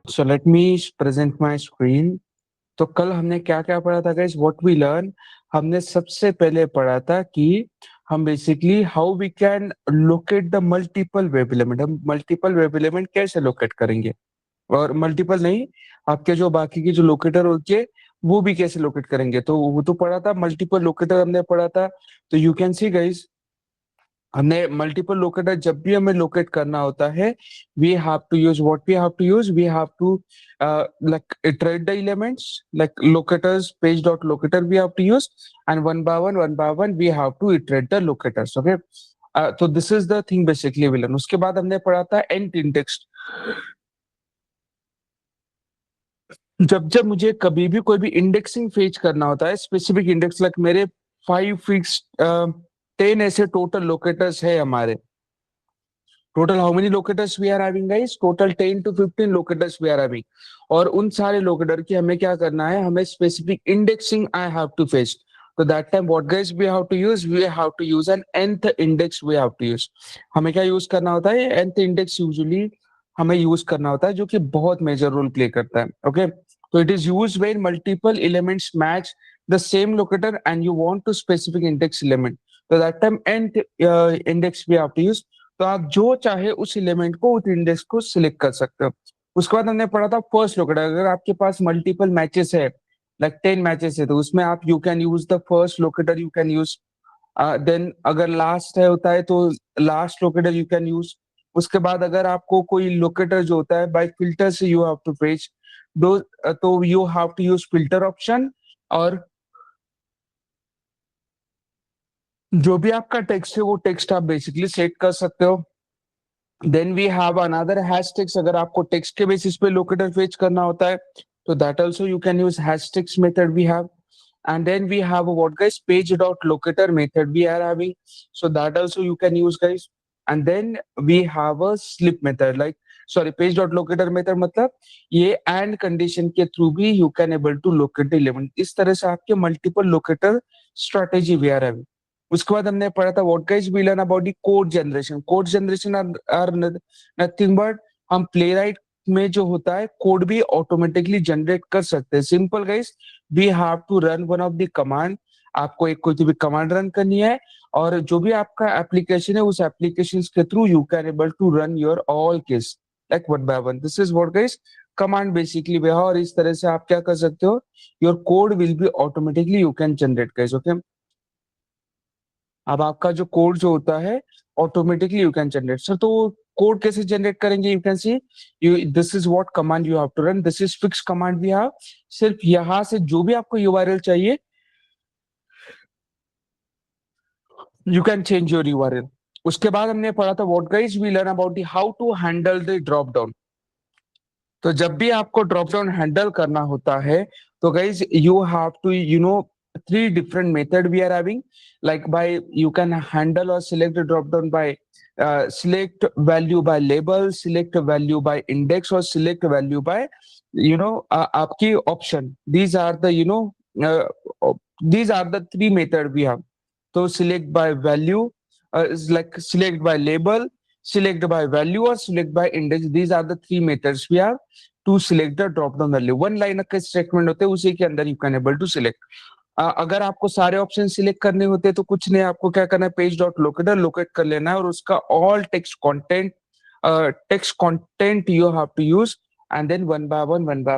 So let me present my screen. तो कल हमने क्या क्या पढ़ा था गाइस? व्हाट वी लर्न, हमने सबसे पहले पढ़ा था कि हम basically how we can locate the multiple web element. हम मल्टीपल वेब एलिमेंट कैसे लोकेट करेंगे, और मल्टीपल नहीं, आपके जो बाकी की जो लोकेटर होती है वो भी कैसे लोकेट करेंगे। तो वो तो पढ़ा था, मल्टीपल लोकेटर हमने पढ़ा था। तो यू कैन सी गाइस, हमने मल्टीपल लोकेटर जब भी हमें लोकेट करना होता है, we have to use what we have to use, we have to like iterate the elements, like locators page dot locator we have to use, and one by one we have to iterate the locators. Okay, तो this is the thing basically we learn. उसके बाद हमने पढ़ा था nth index। जब जब मुझे कभी भी कोई भी इंडेक्सिंग फेच करना होता है, स्पेसिफिक इंडेक्स, लाइक मेरे 10 ऐसे टोटल लोकेटर्स है हमारे। Total how many locators we are having guys? Total 10 to 15 locators we are having. और उन सारे लोकेटर की हमें क्या करना है, हमें specific indexing I have to fetch. तो that time what guys we have to use, we have to use an nth index. We have to use, हमें क्या यूज करना होता है, nth इंडेक्स यूजुअली हमें यूज करना होता है, जो कि बहुत मेजर रोल प्ले करता है। ओके, तो it is use when multiple elements match the same locator and you want to specific index element. तो that time nth index we have to use. तो आप जो चाहे उस एलिमेंट को, उस इंडेक्स को सिलेक्ट कर सकते हो। उसके बाद हमने पढ़ा था फर्स्ट लोकेटर। अगर आपके पास मल्टीपल मैचेस है, लाइक 10 मैचेस है, तो उसमें आप you can use the first locator, you can use. Then अगर लास्ट है होता है तो last locator you can use. उसके बाद अगर आपको कोई लोकेटर जो होता है बाय फिल्टर से यू हैव टू फेच दो, तो you have to use filter option. और जो भी आपका टेक्स्ट है वो टेक्स्ट आप बेसिकली सेट कर सकते हो। Then we have another hashtags. अगर आपको टेक्स्ट के बेसिस पे लोकेटर फेच करना होता है, तो that also you can use hashtags method we have. And then we have what guys, page dot locator method we are having, so that also you can use guys. And then we have a slip method, like sorry, page dot locator method मतलब ये and condition के through भी you can able to locate the element। इस तरह से आपके multiple locator strategy we are having। उसके बाद हमने पढ़ा था what guys we learn about the code generation. Code generation are nothing but, हम प्ले राइट में जो होता है कोड भी ऑटोमेटिकली जनरेट कर सकते हैं। Simple guys, we have to run one of the command. आपको एक कोई भी कमांड रन करनी है, और जो भी आपका एप्लीकेशन है उस एप्लीकेशन के through you can able to run your all case like one by one. This is what guys command basically way है। और इस तरह से आप क्या कर सकते हो, your code will be automatically you can generate guys. Okay, अब आपका जो कोड जो होता है automatically you can generate. Sir तो कोड कैसे जनरेट करेंगे? You can see, you this is what command you have to run, this is fix command we have. सिर्फ यहाँ से जो भी आपको यूआरएल चाहिए you can change your URL. उसके बाद हमने पढ़ा था what guys we learn about how to handle the drop down. तो जब भी आपको ड्रॉप डाउन हैंडल करना होता है, तो guys you have to you know three different method we are having. Like by you can handle और select drop down by select value by label, select value by index, और select value by आपकी option. These are the these are the three method we have. तो select by value, like select by label, select by value, or select by index. These are the three methods we have to select the drop down value। One line का statement होते हैं, उसी के अंदर you can able to select. अगर आपको सारे option select करने होते हैं तो कुछ नहीं, आपको क्या करना है, पेज डॉट लोकेटर लोकेट कर लेना है, और उसका all text content you have to use. And then one by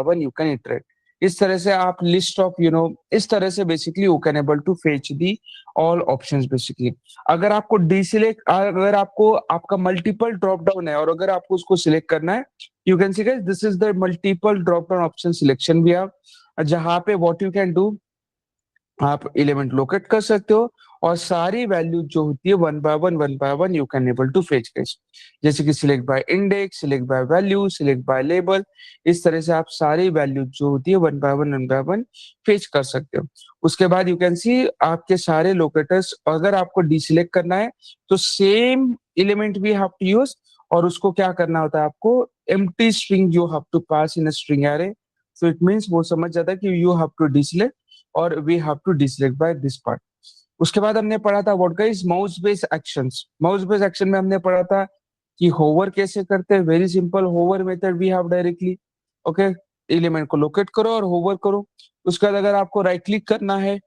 one you can iterate. इस तरह से आप लिस्ट ऑफ इस तरह से basically you can able to fetch the all options basically. अगर आपको डीसिलेक्ट, अगर आपको आपका मल्टीपल ड्रॉप डाउन है और अगर आपको उसको सिलेक्ट करना है, you can see guys this is the multiple drop down option selection भी आप, जहां पे व्हाट यू कैन डू, आप एलिमेंट लोकेट कर सकते हो, और सारी वैल्यू जो होती है one by one you can able to fetch guys. जैसे कि select by index, select by value, select by label. इस तरह से आप सारी वैल्यू जो होती है वन बाय वन फेच कर सकते हो। उसके बाद यू कैन सी आपके सारे लोकेटर्स, अगर आपको डिसिलेक्ट करना है तो same element we have to use, और उसको क्या करना होता है, आपको empty string you have to pass in a string array. So it means वो समझ जाता है कि यू हैव टू डिसिलेक्ट, और we have to deselect by this part. उसके बाद हमने पढ़ा था what guys mouse base actions. Mouse base action में हमने पढ़ा था कि होवर कैसे करते हैं। Very simple, hover method we have directly. Okay, element को लोकेट करो और होवर करो। उसके बाद अगर आपको राइट क्लिक करना है,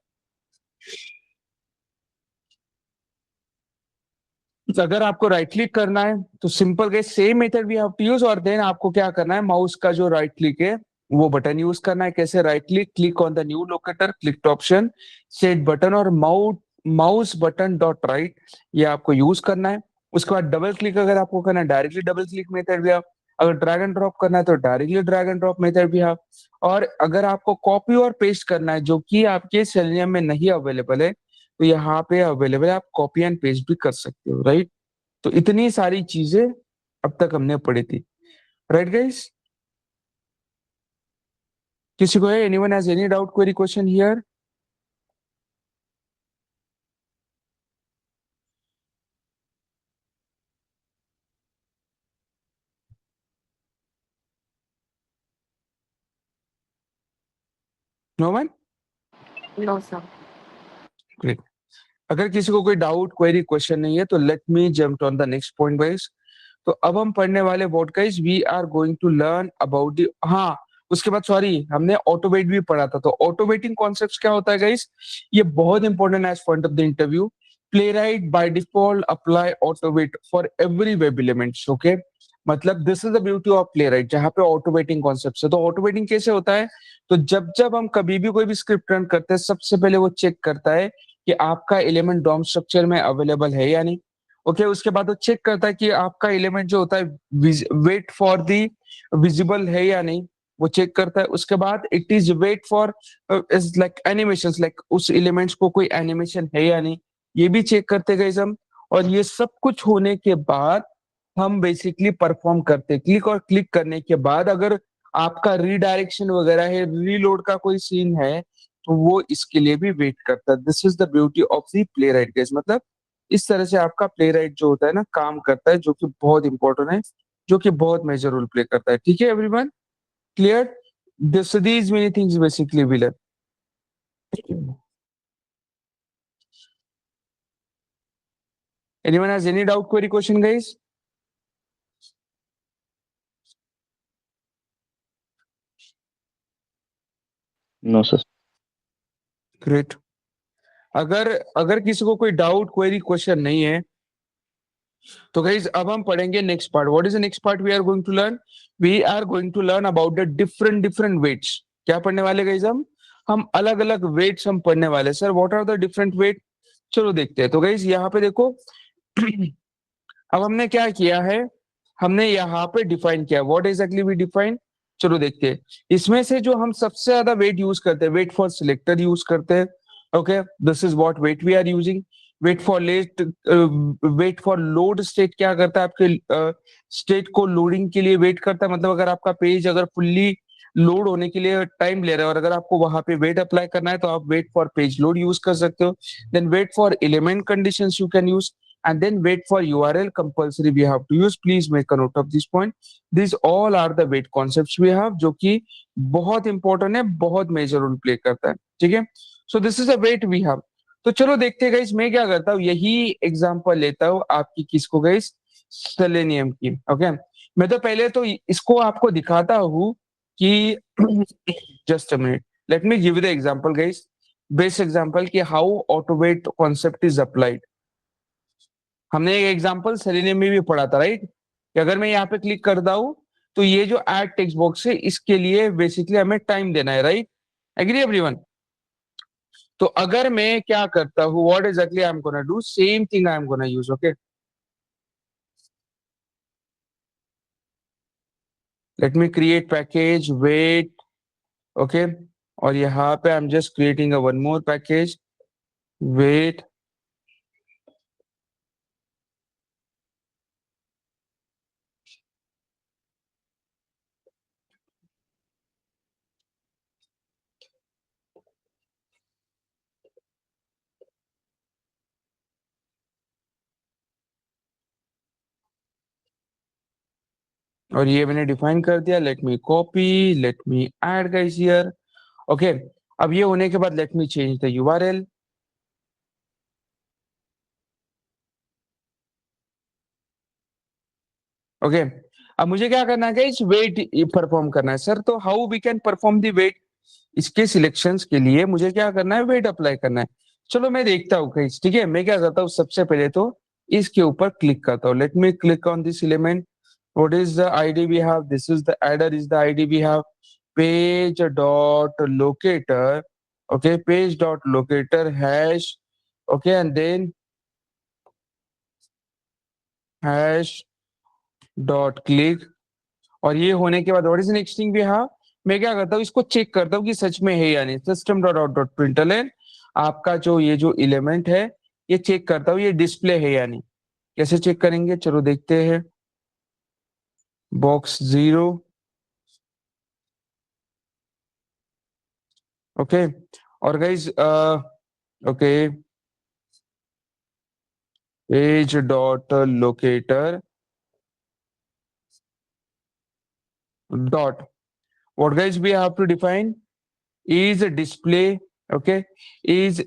तो अगर आपको राइट क्लिक करना है तो सिंपल के same method we have to use, और देन आपको क्या करना है, माउस का जो राइट क्लिक है वो बटन यूज करना है। कैसे? Right click, click on the new locator, click option, set button और माउस बटन डॉट राइट, ये आपको यूज करना है। उसके बाद डबल क्लिक अगर आपको करना है, डायरेक्टली डबल क्लिक मेथड भी आप, अगर ड्रैग एंड ड्रॉप करना है तो directly drag and drop method भी आप, और अगर आपको कॉपी और पेस्ट करना है जो कि आपके सेलेनियम में नहीं अवेलेबल है, तो यहाँ पे अवेलेबल है, आप कॉपी एंड पेस्ट भी कर सकते हो, राइट। तो इतनी सारी चीजें अब तक हमने पढ़ी थी, राइट गाइस। किसी को है, anyone has any doubt, query, question here? No one? No, sir. Great. अगर किसी को कोई डाउट, क्वेरी, क्वेश्चन नहीं है तो let me jump on the next point guys. तो अब हम पढ़ने वाले what guys, we are going to learn about the, हाँ उसके बाद सॉरी, हमने ऑटोवेट भी पढ़ा था। तो ऑटोवेटिंग कॉन्सेप्ट क्या होता है गाइस, ये बहुत इंपॉर्टेंट है as point of the interview. Playwright by default apply autowait for every web elements, okay. मतलब this is the beauty of Playwright, जहां पे ऑटोवेटिंग कॉन्सेप्ट है। तो ऑटोवेटिंग कैसे होता है, तो जब जब हम कभी भी कोई भी स्क्रिप्ट रन करते हैं, सबसे पहले वो चेक करता है कि आपका एलिमेंट डॉम स्ट्रक्चर में अवेलेबल है या नहीं। ओके, उसके बाद वो चेक करता है कि आपका एलिमेंट जो होता है वेट फॉर दी विजिबल है या नहीं, वो चेक करता है। उसके बाद it is wait for is like animations, like उस एलिमेंट्स को कोई एनिमेशन है या नहीं, ये भी चेक करते गए हम। और ये सब कुछ होने के बाद हम बेसिकली परफॉर्म करते, क्लिक और क्लिक करने के बाद अगर आपका रीडायरेक्शन वगैरह है, रीलोड का कोई सीन है, तो वो इसके लिए भी वेट करता है। This is the beauty of the play right guys. मतलब इस तरह से आपका प्ले राइट जो होता है ना, काम करता है, जो कि बहुत इंपॉर्टेंट है, जो कि बहुत मेजर रोल प्ले करता है। ठीक है everyone, clear? This these many things basically will. Anyone has any doubt, query, question guys? No sir. Great. अगर अगर किसी को कोई डाउट, क्वेरी, क्वेश्चन नहीं है, तो गाइज अब हम पढ़ेंगे next part. What is the next part we are going to learn? We are going to learn about the different different waits. क्या पढ़ने वाले गाइज? हम अलग अलग वेट्स हम पढ़ने वाले। Sir what are the different wait? चलो देखते हैं। तो गाइज यहाँ पे देखो, अब हमने क्या किया है, हमने यहाँ पे डिफाइन किया, व्हाट एग्जैक्टली वी डिफाइन। चलो देखते हैं। इसमें से जो हम सबसे ज्यादा वेट यूज करते हैं, वेट फॉर सिलेक्टर यूज करते हैं। Okay, this is what wait we are using. Wait for late, wait for load state क्या करता है, आपके स्टेट को लोडिंग के लिए वेट करता है। मतलब अगर आपका पेज अगर फुल्ली लोड होने के लिए टाइम ले रहा है और अगर आपको वहां पे वेट अप्लाई करना है, तो आप wait for page load use कर सकते हो। Then wait for element conditions you can use, and then wait for URL compulsory we have to use. Please make a note of this point. These all are the wait concepts we have, जो कि बहुत important है, बहुत major role play करता है। ठीक है, so this is a wait we have. तो चलो देखते हैं गाइस, मैं क्या करता हूँ, यही एग्जांपल लेता हूँ आपकी, किसको गाइस, सेलेनियम की। ओके, मैं तो पहले तो इसको आपको दिखाता हूँ कि just a minute, let me give the example guys, best example कि हाउ ऑटोवेट कॉन्सेप्ट इज अप्लाइड। हमने एक एग्जांपल सेलेनियम में भी पढ़ा था, राइट, कि अगर मैं यहाँ पे क्लिक करता हूँ तो ये जो ऐड टेक्स्ट बॉक्स है, इसके लिए बेसिकली हमें टाइम देना है, राइट। Agree everyone? तो अगर मैं क्या करता हूँ, what exactly I am gonna do, same thing I am gonna use. Okay, let me create package wait. Okay, और यहाँ पे I am just creating a one more package wait. और ये मैंने डिफाइन कर दिया, let me copy, let me add guys here. Okay, अब ये होने के बाद let me change the URL. Okay, अब मुझे क्या करना है इस वेट परफॉर्म करना है सर, तो how we can perform the wait, इसके सिलेक्शंस के लिए मुझे क्या करना है वेट अप्लाई करना है। चलो मैं देखता हूँ गाइस, ठीक है, मैं क्या करता हूँ सबसे पहले तो इसके ऊपर क्लिक करता हूँ, let me click on this element, what is the ID we have, this is the adder is the ID we have, page dot locator, okay, page dot locator hash, okay, and then hash dot click, और ये होने के बाद what is next thing we have, मैं क्या करता हूँ इसको चेक करता हूँ कि सच में है या नहीं, system dot out dot println आपका जो ये जो एलिमेंट है ये चेक करता हूँ ये डिस्प्ले है या नहीं। कैसे चेक करेंगे, चलो देखते हैं, बॉक्स 0, ओके, और guys okay, page dot locator dot, what guys we have to define is a display, okay, is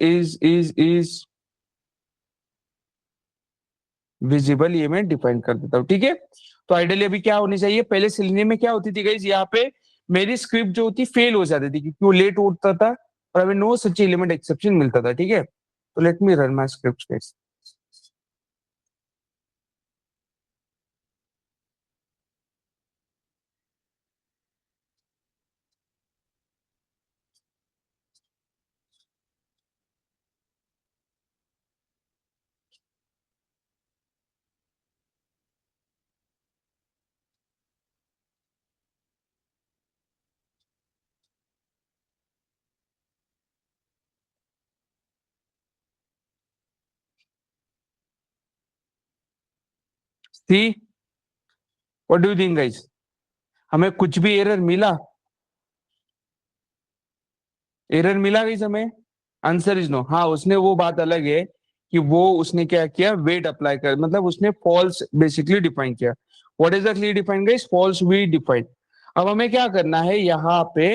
visible, ये मैं डिफाइन कर देता हूँ, ठीक है। तो आइडियली अभी क्या होनी चाहिए, पहले सिलेंडर में क्या होती थी गाइस, यहाँ पे मेरी स्क्रिप्ट जो होती फेल हो जाती थी क्योंकि वो लेट उठता था और हमें नो सच एलिमेंट एक्सेप्शन मिलता था, ठीक है। तो let me run my script guys, see what do you think guys, हमें कुछ भी एरर मिला, एरर मिला गाइस हमें, आंसर इज नो। हाँ, उसने वो बात अलग है कि वो उसने क्या किया, वेट अप्लाई कर, मतलब उसने फॉल्स बेसिकली डिफाइन किया। What is the clear define guys, false we define. अब हमें क्या करना है यहाँ पे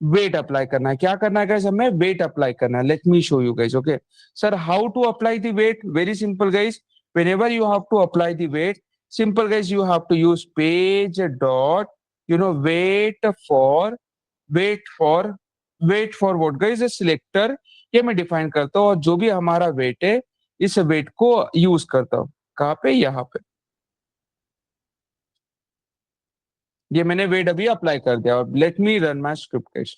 वेट अप्लाई करना है, क्या करना है गाइस, हमें वेट अप्लाई करना है, let me show you guys, okay. Sir how to apply the wait, very simple guys, whenever you have to apply the weight, simple guys, you have to use page dot, wait for, wait for, wait for what guys, selector, ये मैं define करता हूँ और जो भी हमारा wait है इस वेट को यूज करता हूँ, कहाँ पे, यहाँ पे, ये मैंने वेट अभी अप्लाई कर दिया और let me run my script guys.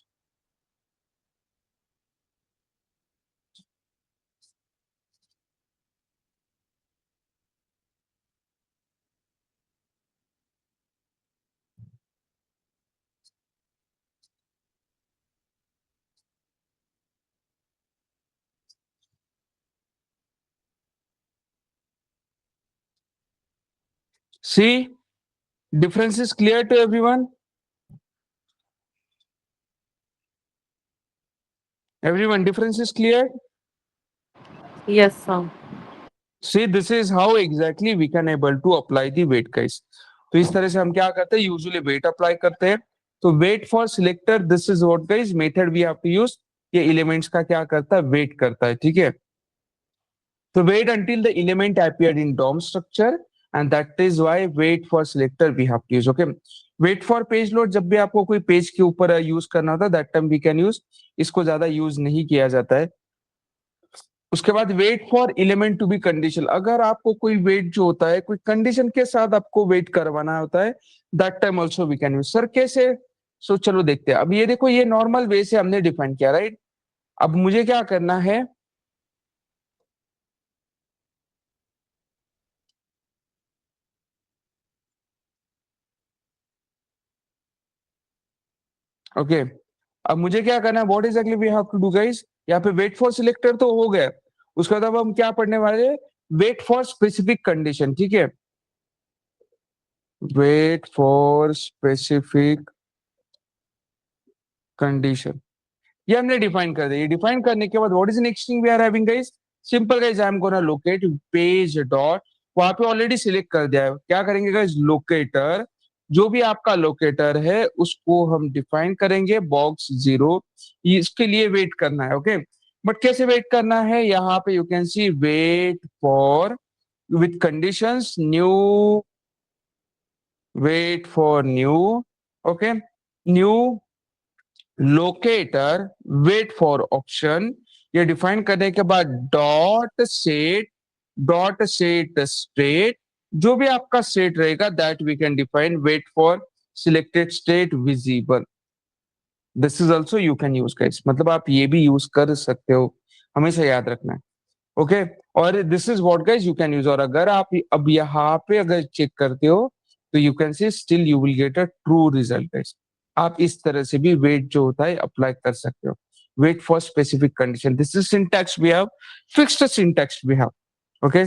See difference is clear to everyone, everyone difference is clear. Yes, sir. See, this is how exactly we can able to apply the weight guys। तो इस तरह से हम क्या करते हैं, usually wait apply करते हैं। तो wait for selector, this is what guys method we have to use, ये एलिमेंट्स का क्या करता है, वेट करता है, ठीक है। तो wait until the element appeared in DOM structure, and that is why wait for selector we have to use, okay। wait for page load, जब भी आपको कोई पेज के ऊपर यूज करना होता है that time we can use, इसको ज्यादा यूज नहीं किया जाता है। उसके बाद wait for element to be condition, अगर आपको कोई वेट जो होता है कोई कंडीशन के साथ आपको वेट करवाना होता है, that time also we can use. Sir कैसे, सो चलो देखते हैं। अब ये देखो, ये नॉर्मल वे से हमने डिफाइन किया, राइट। अब मुझे क्या करना है, ओके, अब मुझे क्या करना है, what exactly we have to do guys, यहाँ पे वेट फॉर सिलेक्टर तो हो गया, उसके बाद अब हम क्या पढ़ने वाले, वेट फॉर स्पेसिफिक कंडीशन, ठीक है। वेट फॉर स्पेसिफिक कंडीशन, ये हमने डिफाइन कर दिया। ये डिफाइन करने के बाद what is next thing we are having guys, simple guys, I am gonna locate page dot, वहां पे ऑलरेडी सिलेक्ट कर दिया है, क्या करेंगे गाइस, लोकेटर, जो भी आपका लोकेटर है उसको हम डिफाइन करेंगे बॉक्स 0, इसके लिए वेट करना है, ओके। बट कैसे वेट करना है, यहाँ पे you can see wait for with conditions new wait for new, okay, new locator, wait for option, ये डिफाइन करने के बाद डॉट सेट स्टेट, जो भी आपका सेट रहेगा that we can define wait for selected state visible. This is also you can use guys, मतलब आप ये भी यूज कर सकते हो, हमेशा याद रखना है। ओके, और this is what guys you can use. और अगर आप अब यहाँ पे अगर चेक करते हो तो you can C still you will get a true result guys. आप इस तरह से भी वेट जो होता है अप्लाई कर सकते हो, wait for specific condition. This is syntax we have, fixed syntax we have. Okay,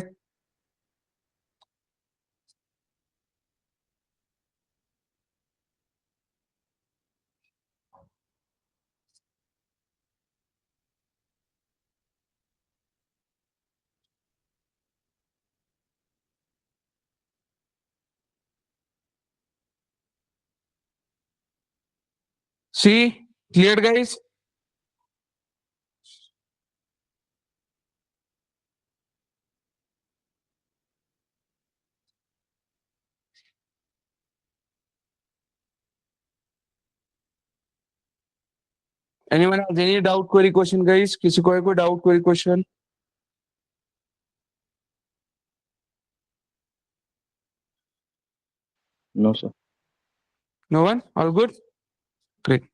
see clear guys? Anyone has any doubt, query, question guys? किसी को है कोई doubt, query, question? No sir. No one, all good, great.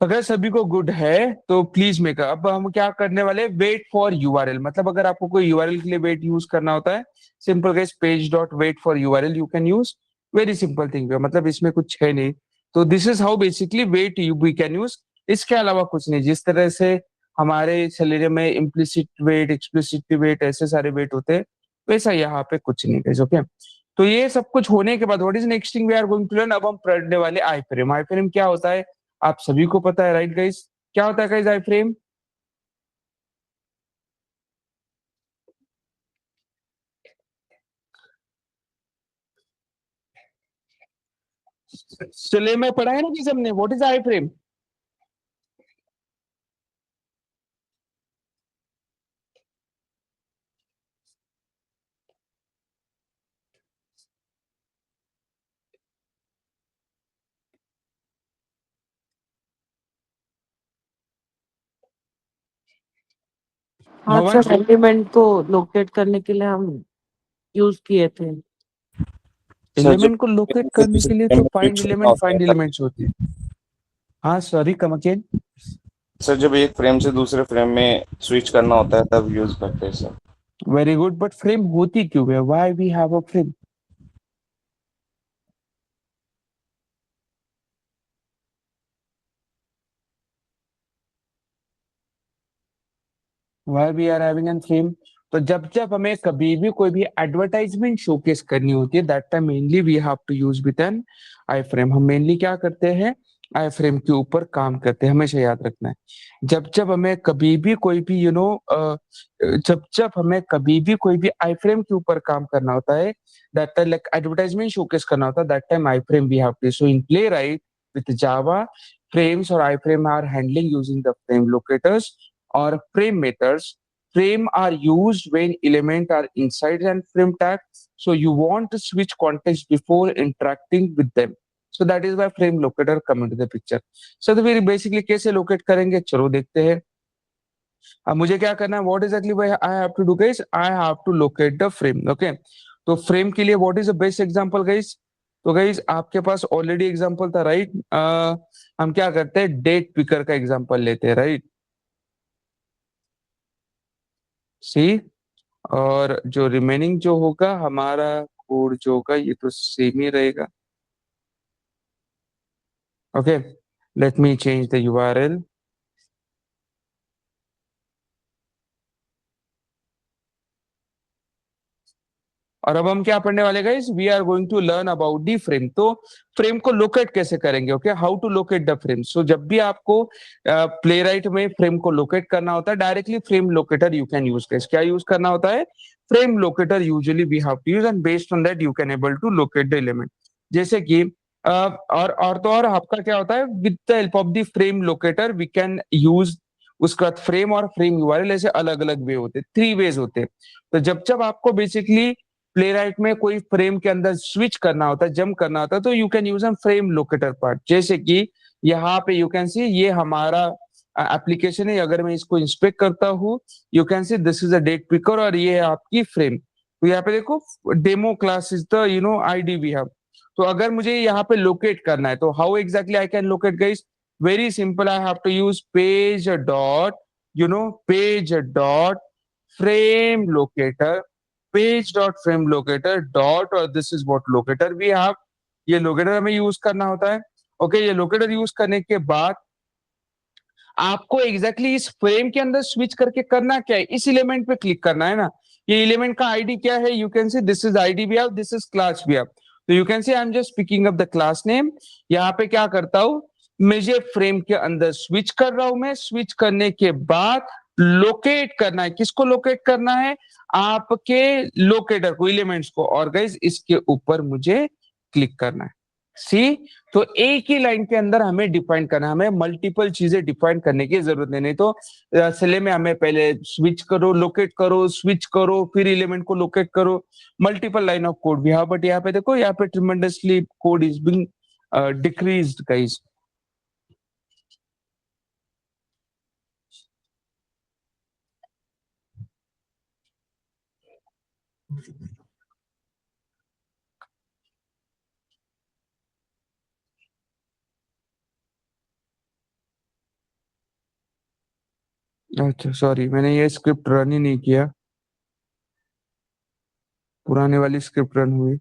अगर सभी को good है तो please make. अब हम क्या करने वाले, वेट फॉर यूआरएल। मतलब अगर आपको कोई यूआरएल के लिए वेट यूज करना होता है, simple guys page dot wait for URL you can use, very simple thing, मतलब इसमें कुछ है नहीं। तो this is how basically wait you we can use. इसके अलावा कुछ नहीं। जिस तरह से हमारे शरीर में इम्प्लिसिट वेट, एक्सप्लिसिट वेट, ऐसे सारे वेट होते हैं, वैसा यहाँ पे कुछ नहीं गाइस। ओके, तो ये सब कुछ होने के बाद what is next thing we are going to learn. अब हम पढ़ने वाले आई फ्रेम। आई फ्रेम क्या होता है आप सभी को पता है, राइट गाइस? क्या होता है गाइस आई फ्रेम? चले में पढ़ा है ना किसी हमने, व्हाट इज आई फ्रेम? हाँ भवन, सर, एलिमेंट को लोकेट करने के लिए हम यूज किए थे। सर जब एलिमेंट को लोकेट फ्रेम से करने दूसरे के लिए फ्रेम तो में फाइंड स्विच करना एलिमेंट, होता है फाइंड तब। एलिमेंट्स होती है। हाँ सॉरी, कम अगेन। सर जब एक फ्रेम से दूसरे फ्रेम में स्विच करना होता है तब यूज करते हैं sir. Very good, but frame होती क्यों है? Why we have a frame? Why we are having an frame? तो जब जब हमें कभी भी कोई भी एडवर्टाइजमेंट शोकेस करनी होती है that time mainly we have to use with an iframe. हम मेनली क्या करते हैं, आई फ्रेम के ऊपर काम करते हैं, हमेशा याद रखना है। जब जब हमें कभी भी कोई भी जब जब हमें कभी भी कोई भी आई फ्रेम के ऊपर काम करना होता है, that time like advertisement showcase करना होता है, that time iframe we have to. So in Playwright with Java, frames or iframe are handling using the frame locators or frame methods. Frame are used when elements are inside and frame tag. So you want to switch context before interacting with them. So that is why frame locator come into the picture. So तो फिर basically कैसे locate करेंगे, चलो देखते हैं। अब मुझे क्या करना है, what exactly I have to do guys, I have to locate the frame. Okay, तो फ्रेम के लिए what is the best example guys? तो गाइस आपके पास ऑलरेडी एग्जांपल था, राइट? हम क्या करते हैं, डेट पिकर का एग्जांपल लेते हैं, राइट? सी, और जो रिमेनिंग जो होगा हमारा कोड जो होगा ये तो सेम ही रहेगा। Okay, let me change the URL. और अब हम क्या पढ़ने वाले guys, we are going to learn about the frame. तो फ्रेम को लोकेट कैसे करेंगे? Okay, how to locate the frame. So जब भी आपको प्ले राइट में फ्रेम को लोकेट करना होता है, directly frame locator you can use. Guys क्या यूज करना होता है? Frame locator usually we have to use, and based on that you can able to locate the element. जैसे कि और तो और आपका क्या होता है, with the help of the frame locator we can use, उसके बाद फ्रेम और फ्रेम यूआरएल ऐसे अलग अलग वे होते हैं, थ्री वेज होते हैं। तो जब जब आपको बेसिकली प्लेराइट में कोई फ्रेम के अंदर स्विच करना होता है, जंप करना होता है, तो you can use a frame locator part. जैसे कि यहाँ पे यू कैन सी ये हमारा एप्लीकेशन है, अगर मैं इसको इंस्पेक्ट करता हूँ, you can see this is a date picker और ये है आपकी फ्रेम। तो यहाँ पे देखो demo class is the ID we have. तो अगर मुझे यहाँ पे लोकेट करना है तो how exactly I can locate guys? Very simple, I have to use page dot page dot frame locator, page dot frame locator dot, और this is what locator we have. ये लोकेटर हमें use करना होता है। Okay, ये locator use करने के बाद आपको एग्जैक्टली इस फ्रेम के अंदर स्विच करके करना क्या है? इस एलिमेंट पे क्लिक करना है ना। ये एलिमेंट का आईडी क्या है? You can see this is ID we have, this is class we have. तो you can see I am just picking up the class name. यहाँ पे क्या करता हूं, मुझे फ्रेम के अंदर स्विच कर रहा हूं। मैं स्विच करने के बाद लोकेट करना है, किसको लोकेट करना है? आपके लोकेटर को, एलिमेंट्स को, और गाइस इसके ऊपर मुझे क्लिक करना है। सी, तो एक ही लाइन के अंदर हमें डिफाइन करना है, हमें मल्टीपल चीजें डिफाइन करने की जरूरत नहीं। तो सिले में हमें पहले स्विच करो, लोकेट करो, स्विच करो, फिर एलिमेंट को लोकेट करो, मल्टीपल लाइन ऑफ कोड भी है। बट यहाँ पे देखो, यहाँ पे tremendously code is being decreased guys. अच्छा सॉरी, मैंने ये स्क्रिप्ट रन ही नहीं किया, पुराने वाली स्क्रिप्ट रन हुई।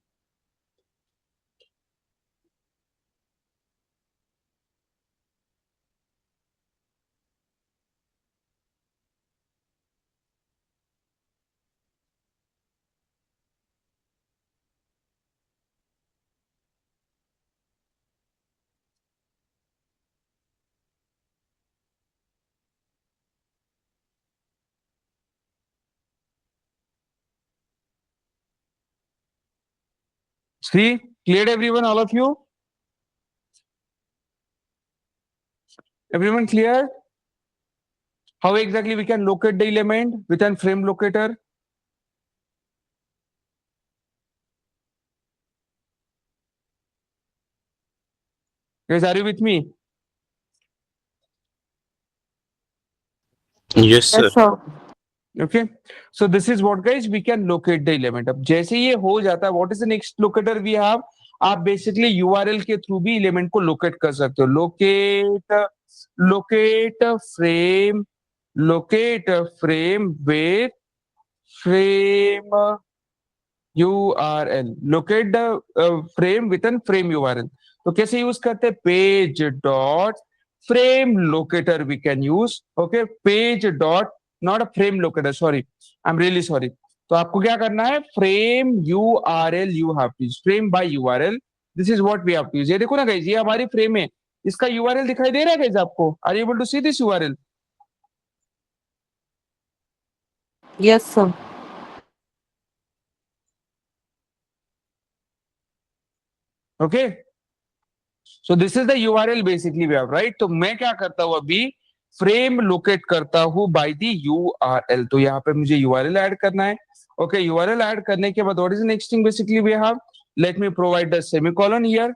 See, cleared everyone, all of you? Everyone clear? How exactly we can locate the element within frame locator? Guys, are you with me? Yes, sir. Yes, sir. Okay, so this is what guys we can locate the element. अब जैसे ये हो जाता है, what is the next locator we have? आप basically URL के through भी element को लोकेट कर सकते हो। Locate, locate frame, locate frame with frame URL, locate the frame within frame URL। तो कैसे यूज करते हैं? Page dot frame locator we can use. Okay, page dot, not a frame locator, sorry, I am really sorry. तो आपको क्या करना है? Frame URL you have to use, frame by URL, this is what we have to use. ये देखो ना guys, ये हमारी फ्रेम है, इसका URL दिखाई दे रहा है गाइस आपको? Are you able to see this URL? Yes, sir. Okay, so this is the URL basically we have, right? तो मैं क्या करता हूं अभी? फ्रेम लोकेट करता हूं बाय द यूआरएल। तो यहाँ पे मुझे यूआरएल ऐड करना है। ओके, यूआरएल ऐड करने के बाद what is the next thing basically we have? Let me provide the semicolon here.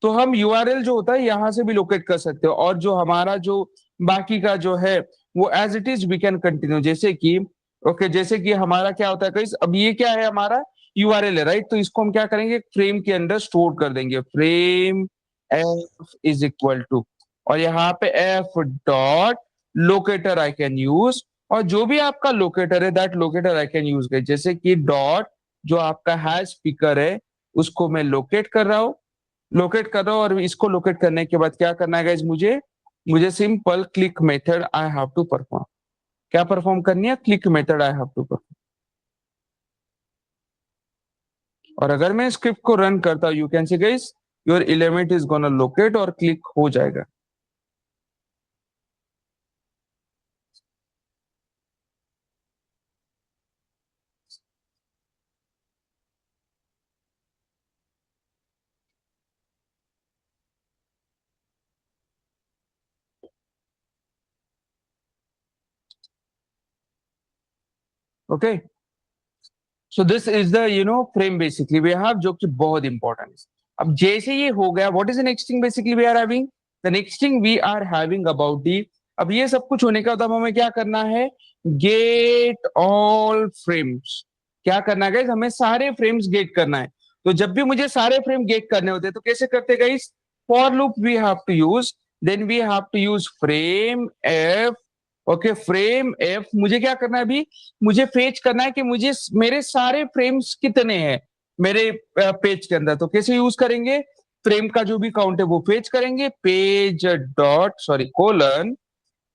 तो हम यूआरएल जो होता है यहां से भी लोकेट कर सकते हो, और जो हमारा जो बाकी का जो है वो as it is we can continue. जैसे कि ओके, जैसे कि हमारा क्या होता है गाइस, अब ये क्या है? हमारा यूआरएल है, राइट? तो इसको हम क्या करेंगे? फ्रेम के अंदर स्टोर कर देंगे। Frame f is equal to, और यहाँ पे f dot locator I can use, और जो भी आपका लोकेटर है that locator I can use. जैसे कि डॉट जो आपका हैश स्पीकर है उसको मैं लोकेट कर रहा हूं, लोकेट कर रहा हूं, और इसको लोकेट करने के बाद क्या करना है गाइज? मुझे मुझे simple click method I have to perform. क्या परफॉर्म करनी है? Click method I have to perform. और अगर मैं स्क्रिप्ट को रन करता हूं, you can see guys your element is gonna locate और क्लिक हो जाएगा। Okay, so this is the frame basically we have, जो कि बहुत इंपॉर्टेंट है। अब जैसे ये हो गया, what is the next thing basically we are having, the next thing we are having about the, अब ये सब कुछ होने के बाद अब हमें क्या करना है, गेट ऑल फ्रेम्स। क्या करना है गाइस, हमें सारे फ्रेम्स गेट करना है। तो जब भी मुझे सारे फ्रेम गेट करने होते हैं तो कैसे करते guys, for loop we have to use, then we have to use frame f. Okay, frame f मुझे क्या करना है अभी, मुझे फेच करना है कि मुझे मेरे सारे फ्रेम्स कितने हैं मेरे पेज के अंदर। तो कैसे यूज करेंगे, फ्रेम का जो भी काउंट है वो फेच करेंगे, page dot sorry colon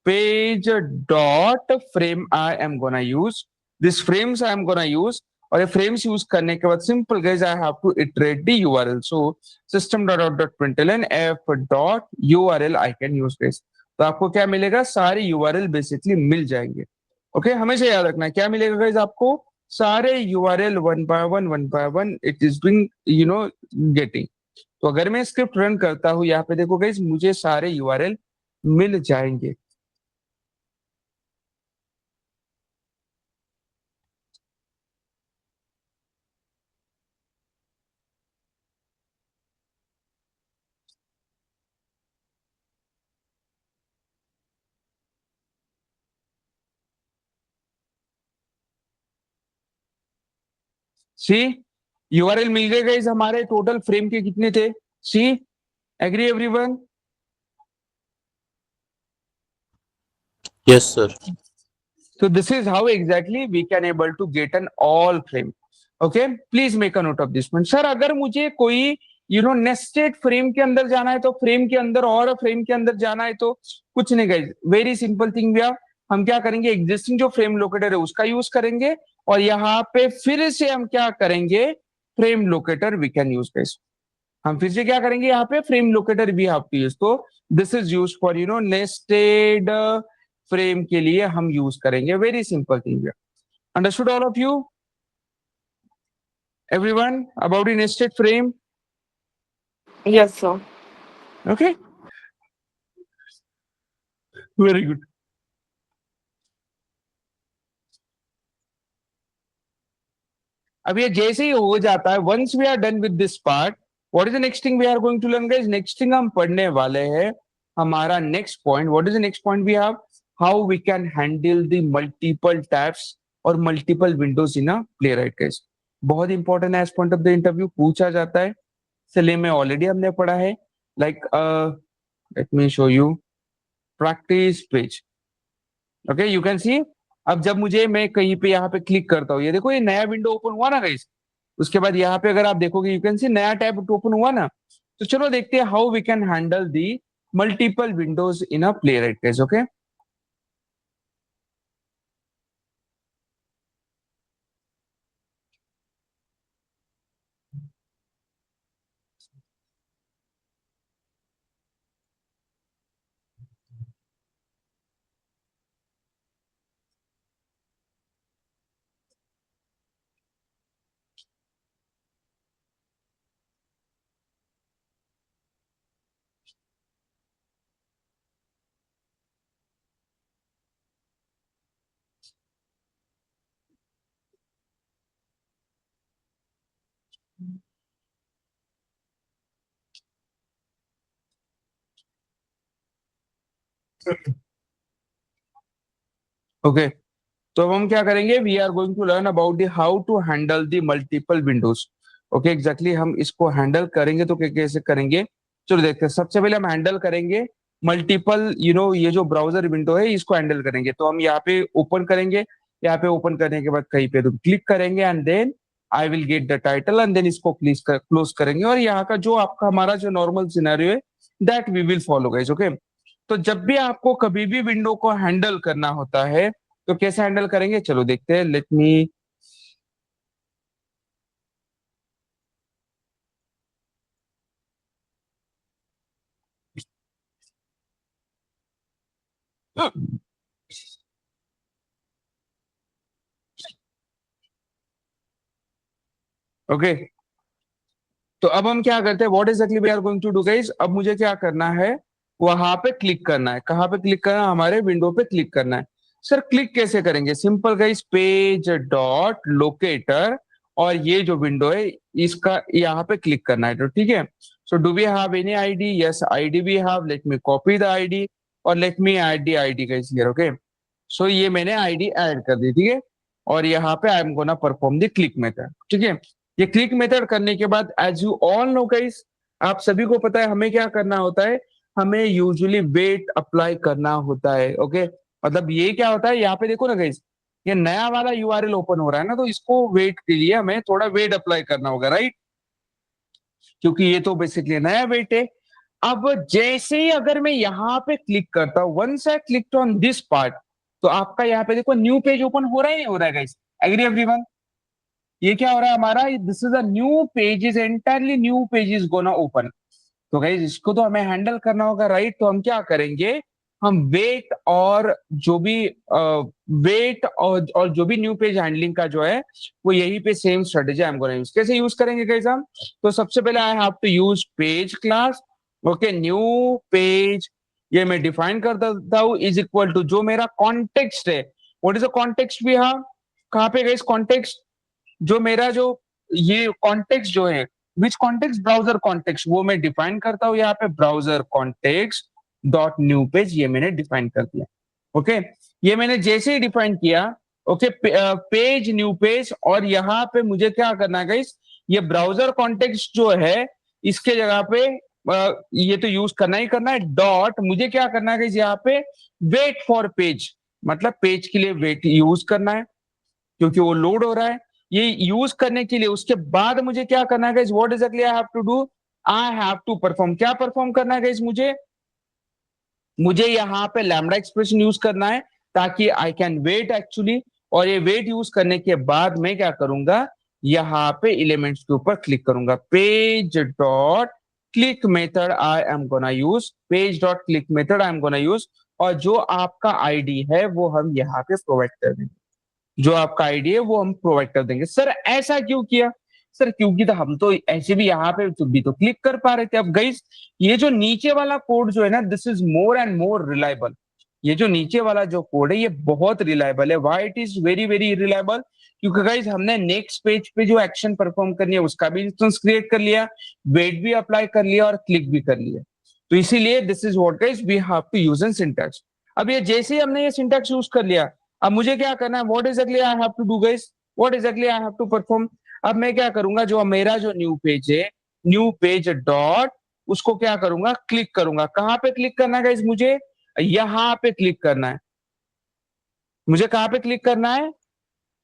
page dot frame I am gonna use, this frames I am gonna use. और ये फ्रेम्स यूज करने के बाद simple guys I have to iterate the URL, so system dot out dot println f dot URL I can use guys. तो आपको क्या मिलेगा, सारे यूआरएल बेसिकली मिल जाएंगे। ओके, हमेशा याद रखना है क्या मिलेगा गाइस आपको, सारे URL one by one it is doing getting. तो अगर मैं स्क्रिप्ट रन करता हूं, यहाँ पे देखो गाइस मुझे सारे यूआरएल मिल जाएंगे। सी, यूआरएल मिल गए गाइस, हमारे टोटल फ्रेम के कितने थे, see, agree everyone. Yes, sir. So this is how exactly we can able to get an all frame. Okay, please make a note of this one. Sir अगर मुझे कोई nested frame के अंदर जाना है तो फ्रेम के अंदर और फ्रेम के अंदर जाना है तो कुछ नहीं गाइस, वेरी सिंपल थिंग भैया, हम क्या करेंगे, एग्जिस्टिंग जो फ्रेम लोकेटर है उसका यूज करेंगे और यहाँ पे फिर से हम क्या करेंगे, frame locator we can use guys. हम फिर से क्या करेंगे, यहाँ पे frame locator we have to use. तो this is use for nested frame के लिए हम यूज करेंगे, very simple thing. Understood all of you, everyone about the nested frame? Yes, sir. Okay, very good. अब ये जैसे ही हो जाता है, once we are done with this part, what is the next thing we are going to learn guys, next thing हम पढ़ने वाले हैं, हमारा next point, what is the next point we have, how we can handle the multiple tabs और multiple windows in a Playwright guys. बहुत important है, as point of the interview पूछा जाता है, इसलिए में ऑलरेडी हमने पढ़ा है, like let me show you practice page. Okay, you can see, अब जब मुझे मैं कहीं पे यहाँ पे क्लिक करता हूँ, ये देखो ये नया विंडो ओपन हुआ ना गाइस, उसके बाद यहाँ पे अगर आप देखोगे यू कैन सी नया टैब ओपन हुआ ना। तो चलो देखते हैं how we can handle the multiple windows in a Playwright guys. Okay, okay, तो अब हम क्या करेंगे, we are going to learn about the how to handle the multiple windows. Okay, exactly हम इसको हैंडल करेंगे तो कैसे करेंगे, चलो देखते हैं। सबसे पहले हम हैंडल करेंगे मल्टीपल ये जो ब्राउजर विंडो है इसको हैंडल करेंगे। तो हम यहाँ पे ओपन करेंगे, यहाँ पे ओपन करने के बाद कहीं पे तो क्लिक करेंगे and then I will get the title and then इसको क्लोज करेंगे और यहाँ का जो आपका हमारा जो नॉर्मल सिनेरियो है that we will follow guys. Okay, तो जब भी आपको कभी भी विंडो को हैंडल करना होता है तो कैसे हैंडल करेंगे, चलो देखते हैं, लेट मी ओके। तो अब हम क्या करते हैं, what exactly we are going to do guys, अब मुझे क्या करना है, वहां पे क्लिक करना है, कहाँ पे क्लिक करना है, हमारे विंडो पे क्लिक करना है। सर क्लिक कैसे करेंगे, simple guys, page dot locator और ये जो विंडो है इसका यहाँ पे क्लिक करना है, तो ठीक है। So do we have any ID? Yes, ID we have. Let me copy the ID और let me add the ID guys here. Okay, so ये मैंने आईडी ऐड कर दी, ठीक है। और यहाँ पे I am gonna perform the click method, ठीक है। ये क्लिक मेथड करने के बाद as you all know guys, आप सभी को पता है हमें क्या करना होता है, हमें यूजुअली वेट अप्लाई करना होता है। ओके, मतलब ये क्या होता है, यहाँ पे देखो ना गाइस, ये नया वाला यूआरएल ओपन हो रहा है ना, तो इसको वेट के लिए हमें थोड़ा वेट अप्लाई करना होगा, राइट, क्योंकि ये तो बेसिकली नया वेट है। अब जैसे ही अगर मैं यहाँ पे क्लिक करता हूँ, once I click on this part, तो आपका यहाँ पे देखो न्यू पेज ओपन हो रहा है, नहीं हो रहा है गाइस? Agree everyone? ये क्या हो रहा है हमारा, this is a new page, is entirely new page is gonna open. तो गाइस इसको तो हमें हैंडल करना होगा, राइट। तो हम क्या करेंगे, हम वेट और जो भी वेट और जो भी न्यू पेज हैंडलिंग का जो है वो यही पे same strategy I am gonna use. कैसे यूज करेंगे गाइस हम? तो सबसे पहले I have to use page class. Okay, new page ये मैं डिफाइन कर देता हूं, इज इक्वल टू जो मेरा कॉन्टेक्स्ट है। What is the context we have? कहां पे गाइस कॉन्टेक्स्ट? जो मेरा जो ये कॉन्टेक्स्ट जो है, विच कॉन्टेक्स्ट? ब्राउजर कॉन्टेक्स्ट, वो मैं डिफाइन करता हूं यहाँ पे, browser context dot new page, ये मैंने डिफाइन कर दिया। ओके, ये मैंने जैसे ही डिफाइन किया, ओके, पेज न्यू पेज, और यहाँ पे मुझे क्या करना है गाइस, ये ब्राउजर कॉन्टेक्स्ट जो है इसके जगह पे ये तो यूज करना ही करना है, डॉट मुझे क्या करना है गाइस यहाँ पे, वेट फॉर पेज, मतलब पेज के लिए वेट यूज करना है क्योंकि वो लोड हो रहा है। ये यूज करने के लिए उसके बाद मुझे क्या करना है guys, what exactly I have to do, I have to perform. क्या परफॉर्म करना है गाइस? मुझे यहाँ पे लैम्डा एक्सप्रेशन यूज करना है ताकि आई कैन वेट एक्चुअली, और ये वेट यूज करने के बाद मैं क्या करूंगा, यहाँ पे एलिमेंट्स के ऊपर क्लिक करूंगा। Page dot click method I am gonna use, page dot click method I am gonna use, और जो आपका आईडी है वो हम यहाँ पे प्रोवाइड कर देंगे, जो आपका आईडी है वो हम प्रोवाइड कर देंगे। सर ऐसा क्यों किया? सर क्योंकि तो हम तो ऐसे भी यहाँ पे भी तो क्लिक कर पा रहे थे। अब गाइस ये जो नीचे वाला कोड जो है ना, this is more and more reliable. ये जो नीचे वाला जो कोड है ये बहुत रिलायबल है। Why it is very very reliable? क्योंकि गाइस हमने नेक्स्ट पेज पे जो एक्शन परफॉर्म करनी है उसका भी इंस्टेंस क्रिएट कर लिया, वेट भी अप्लाई कर लिया और क्लिक भी कर लिया। तो इसीलिए this is what guys we have to use in syntax. अब ये जैसे ही हमने ये सिंटैक्स यूज कर लिया, अब मुझे क्या करना है, what exactly I have to do guys, what exactly I have to perform. अब मैं क्या करूंगा, जो मेरा जो न्यू पेज है, न्यू पेज डॉट, उसको क्या करूंगा, क्लिक करूंगा। कहां पे क्लिक करना है गाइस? मुझे यहां पे क्लिक करना है। मुझे कहां पे क्लिक करना है?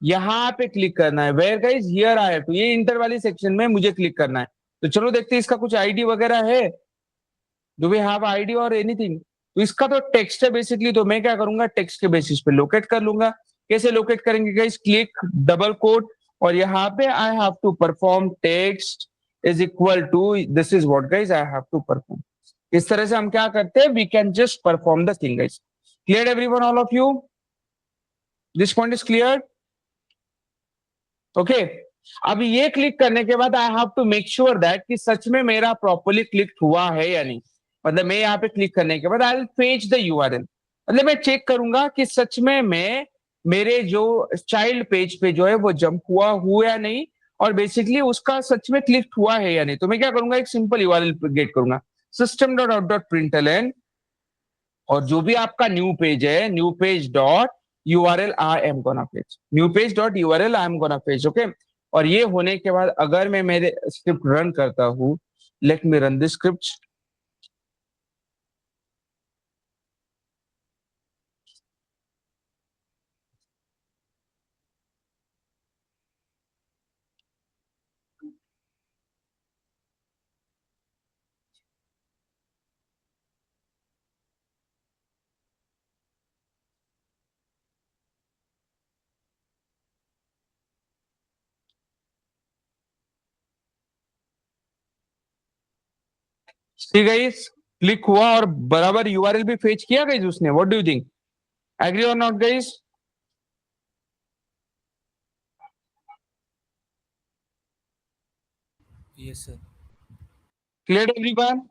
यहां पे क्लिक करना है। Where guys? Here I have to, ये इंटर वाली सेक्शन में मुझे क्लिक करना है। तो चलो देखते हैं इसका कुछ आईडी वगैरह है, डू वी हैव आईडी और एनीथिंग? तो इसका तो टेक्स्ट है बेसिकली, तो मैं क्या करूंगा, टेक्स्ट के बेसिस पे लोकेट कर लूंगा। कैसे लोकेट करेंगे गाइस? क्लिक डबल कोट, और यहाँ पे I have to perform text is equal to, this is what guys I have to perform. इस तरह से हम क्या करते हैं, we can just perform the thing guys. Clear everyone, all of you? This point is clear? Okay, अब ये click करने के बाद I have to make sure that कि सच में मेरा प्रॉपरली क्लिक हुआ है या नहीं। मतलब मैं यहाँ पे क्लिक करने के बाद I will fetch the URL, मतलब मैं चेक करूंगा कि सच में मैं मेरे जो चाइल्ड पेज पे जो है वो जंप हुआ या नहीं, और बेसिकली उसका सच में क्लिक हुआ है या नहीं। तो मैं क्या करूंगा, एक सिंपल यूआरएल गेट करूंगा, system dot out dot println, और जो भी आपका न्यू पेज है, new page dot URL I am gonna fetch, new page dot URL I am gonna fetch. Okay, और ये होने के बाद अगर मैं मेरे स्क्रिप्ट रन करता हूं, let me run this script. See guys, click हुआ और बराबर यूआरएल भी फेच किया गाइस उसने। What do you think, agree और not guys? Yes, sir. Clear everyone?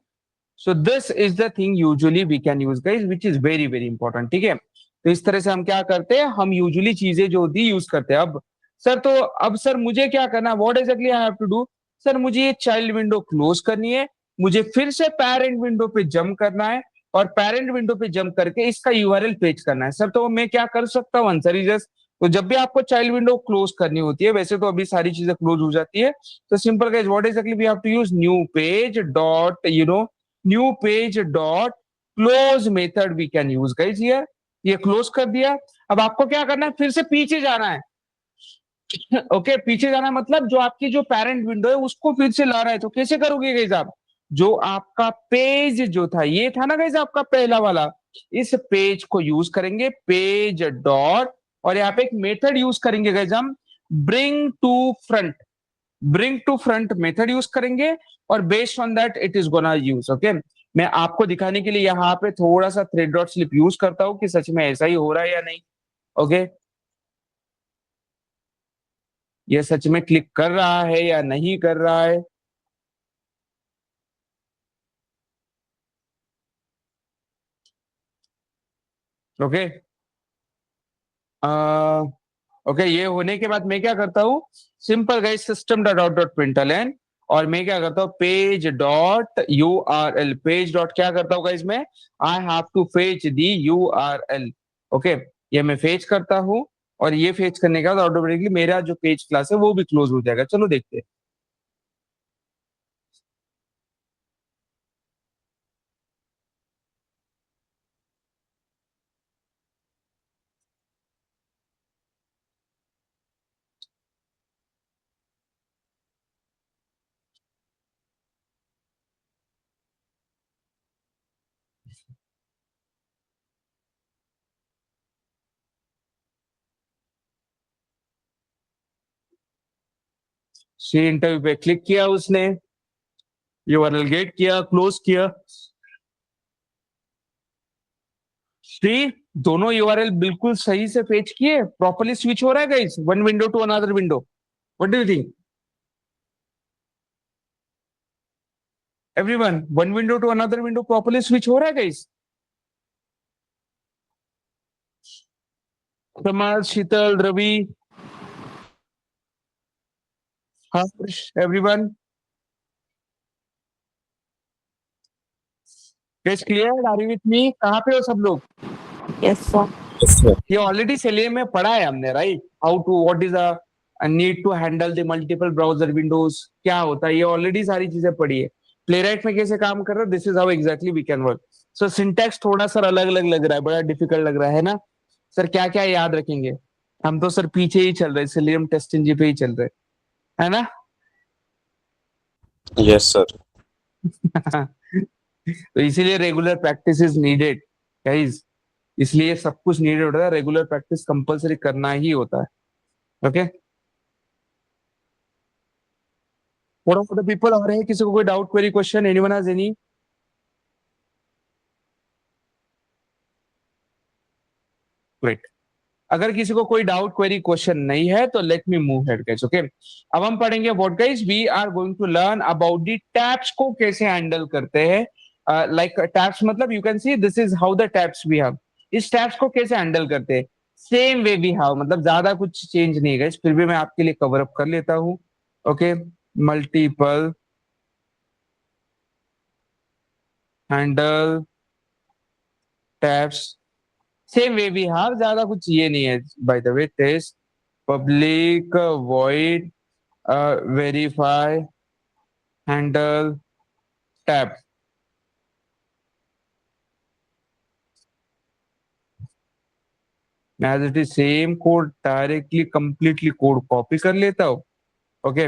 So this is the thing usually we can use guys, which is very very important। ठीक है, तो इस तरह से हम क्या करते हैं, हम यूजुअली चीजें जो होती है यूज करते हैं। अब सर तो अब सर मुझे क्या करना, what exactly I have to do? Sir मुझे ये चाइल्ड विंडो क्लोज करनी है, मुझे फिर से पेरेंट विंडो पे जंप करना है और पेरेंट विंडो पे जंप करके इसका यूआरएल पेज करना है। सर तो मैं क्या कर सकता हूँ? आंसर इज जस्ट, तो जब भी आपको चाइल्ड विंडो क्लोज करनी होती है, वैसे तो अभी सारी चीजें क्लोज हो जाती है, तो simple guys what exactly we have to use, new page dot new page dot close method we can use guys here. ये क्लोज कर दिया। अब आपको क्या करना है, फिर से पीछे जाना है। ओके पीछे जाना मतलब जो आपकी जो पेरेंट विंडो है उसको फिर से ला रहा है, तो कैसे करोगे गाइस आप? जो आपका पेज जो था, ये था ना गाइस आपका पहला वाला, इस पेज को यूज करेंगे, पेज डॉट, और यहाँ पे एक मेथड यूज करेंगे गाइस हम, bring to front, bring to front method use करेंगे, और based on that it is gonna use. Okay मैं आपको दिखाने के लिए यहाँ पे थोड़ा सा थ्रेड डॉट स्लिप यूज करता हूँ कि सच में ऐसा ही हो रहा है या नहीं। ओके ये सच में क्लिक कर रहा है या नहीं कर रहा है। ओके ओके ये होने के बाद मैं क्या करता हूँ, simple guys system dot out dot println, और मैं क्या करता हूँ, page dot U R L, page dot क्या करता हूँ गाइस मैं, I have to fetch the U R L. Okay ये मैं फेच करता हूँ, और ये फेच करने के बाद ऑटोमेटिकली मेरा जो पेज क्लास है वो भी क्लोज हो जाएगा। चलो देखते हैं। सी इंटरव्यू पे क्लिक किया उसने, यूआरएल गेट किया, क्लोज किया। श्री दोनों यूआरएल बिल्कुल सही से फेच किए, प्रॉपर्ली स्विच हो रहा है guys, one window to another window. What do you think everyone, one window to another window properly switch हो रहा है guys? Samaj, Sheetal, Ravi, Harsh, everyone guys clear? Are you with me? कहाँ पे हो सब लोग? Yes, sir. ये ऑलरेडी सिलेबस में पढ़ा है हमने, right? How to, what is a need to handle the multiple browser windows, क्या होता है, ये ऑलरेडी सारी चीजें पढ़ी है। प्लेराइट में कैसे काम कर रहा है, this is how exactly we can work. So syntax थोड़ा सा अलग अलग लग रहा है, बड़ा डिफिकल्ट लग रहा है ना सर? क्या क्या याद रखेंगे? हम तो सर पीछे ही चल रहे, इसलिए हम टेस्ट इंजन पे ही चल रहे, है ना? Yes sir. तो इसीलिए regular practice is needed guys, इसलिए सब कुछ नीडेड होता है, रेगुलर प्रैक्टिस कंपलसरी करना ही होता है। Okay what of the people आ रहे हैं, किसी को कोई doubt, query, question, anyone has any? Great. अगर किसी को कोई डाउट, क्वेरी, क्वेश्चन नहीं है तो let me move head guys. Okay अब हम पढ़ेंगे what guys, we are going to learn about the tabs को कैसे हैंडल करते हैं। लाइक टैब्स मतलब you can see this is how the tabs we have, इस टैब्स को कैसे हैंडल करते हैं, सेम वे वी हैव, मतलब ज्यादा कुछ चेंज नहीं है गाइस, फिर भी मैं आपके लिए कवर अप कर लेता हूँ। Okay multiple handle tabs, same way we have, ज्यादा कुछ ये नहीं है। By the way test public void verify handle tab, as it is same code, directly completely code copy कर लेता हूँ। ओके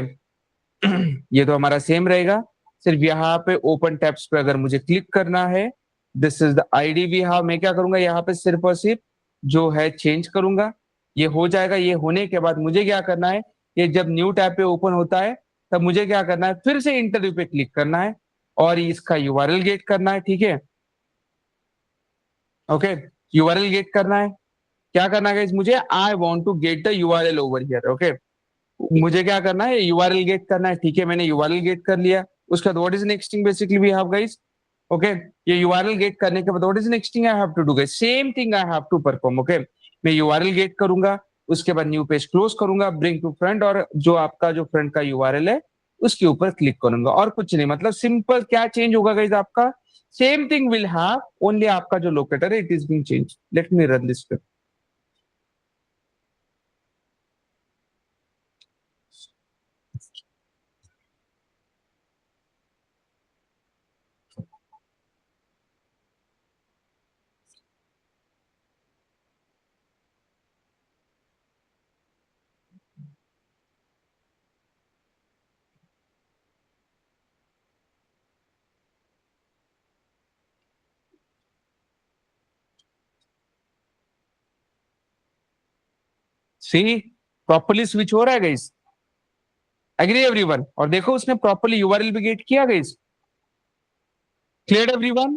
ये तो हमारा सेम रहेगा, सिर्फ यहाँ पे ओपन टैब्स पे अगर मुझे क्लिक करना है, this is the ID we have, मैं क्या करूंगा यहाँ पे सिर्फ और सिर्फ जो है चेंज करूंगा, ये हो जाएगा। ये होने के बाद मुझे क्या करना है, ये जब न्यू टैब पे ओपन होता है तब मुझे क्या करना है, फिर से इंटरव्यू पे क्लिक करना है और इसका यूआरएल गेट करना है। ठीक है ओके यूआरएल गेट करना है, क्या करना है मुझे, I want to get the URL over here. Okay मुझे क्या करना है, यूआरएल गेट करना है। ठीक है मैंने यूआरएल गेट कर लिया, उसके बाद what is next thing basically we have guys. Okay ये यूआरएल गेट करने के बाद what is next thing I have to do guys, same thing I have to perform. Okay मैं यूआरएल गेट करूंगा, उसके बाद न्यू पेज क्लोज करूंगा, bring to front, और जो आपका जो फ्रंट का यूआरएल है उसके ऊपर क्लिक करूंगा, और कुछ नहीं। मतलब सिंपल क्या चेंज होगा गाइस, आपका same thing will have, only आपका जो लोकेटर है it is being change. Let me run this script. See properly switch हो रहा है गाइस, एग्री एवरीवन? और देखो उसने प्रॉपर्ली यूआरएल भी गेट किया गाइस, क्लियर एवरीवन?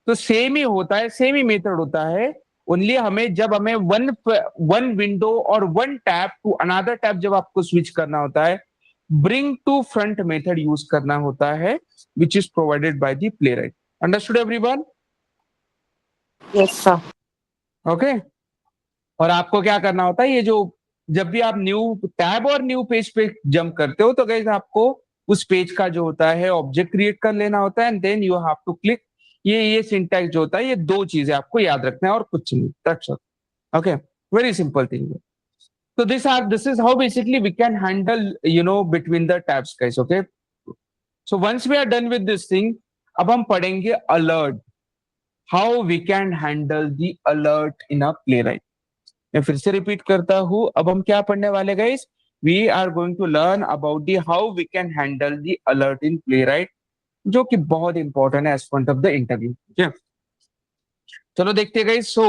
तो सेम ही होता है, सेम ही मेथड होता है, ओनली हमें जब हमें वन विंडो और one tab to another tab जब आपको स्विच करना होता है, bring to front method use करना होता है, which is provided by the Playwright. Understood everyone? Yes sir. Okay. और आपको क्या करना होता है, ये जो जब भी आप न्यू टैब और न्यू पेज पे जंप करते हो तो गाइस आपको उस पेज का जो होता है ऑब्जेक्ट क्रिएट कर लेना होता है, and then you have to click. ये सिंटैक्स जो होता है, ये दो चीजें आपको याद रखना है और कुछ नहीं, that's all. Okay, very simple thing. So this is how basically we can handle, between the tabs, guys. Okay. So once we are done with this thing, अब हम पढ़ेंगे alert. How we can handle the alert in a playwright. मैं फिर से repeat करता हूं, अब हम क्या पढ़ने वाले guys? We are going to learn about the how we can handle the alert in playwright, जो कि बहुत इंपॉर्टेंट है as front of the interview. चलो देखते हैं guys. So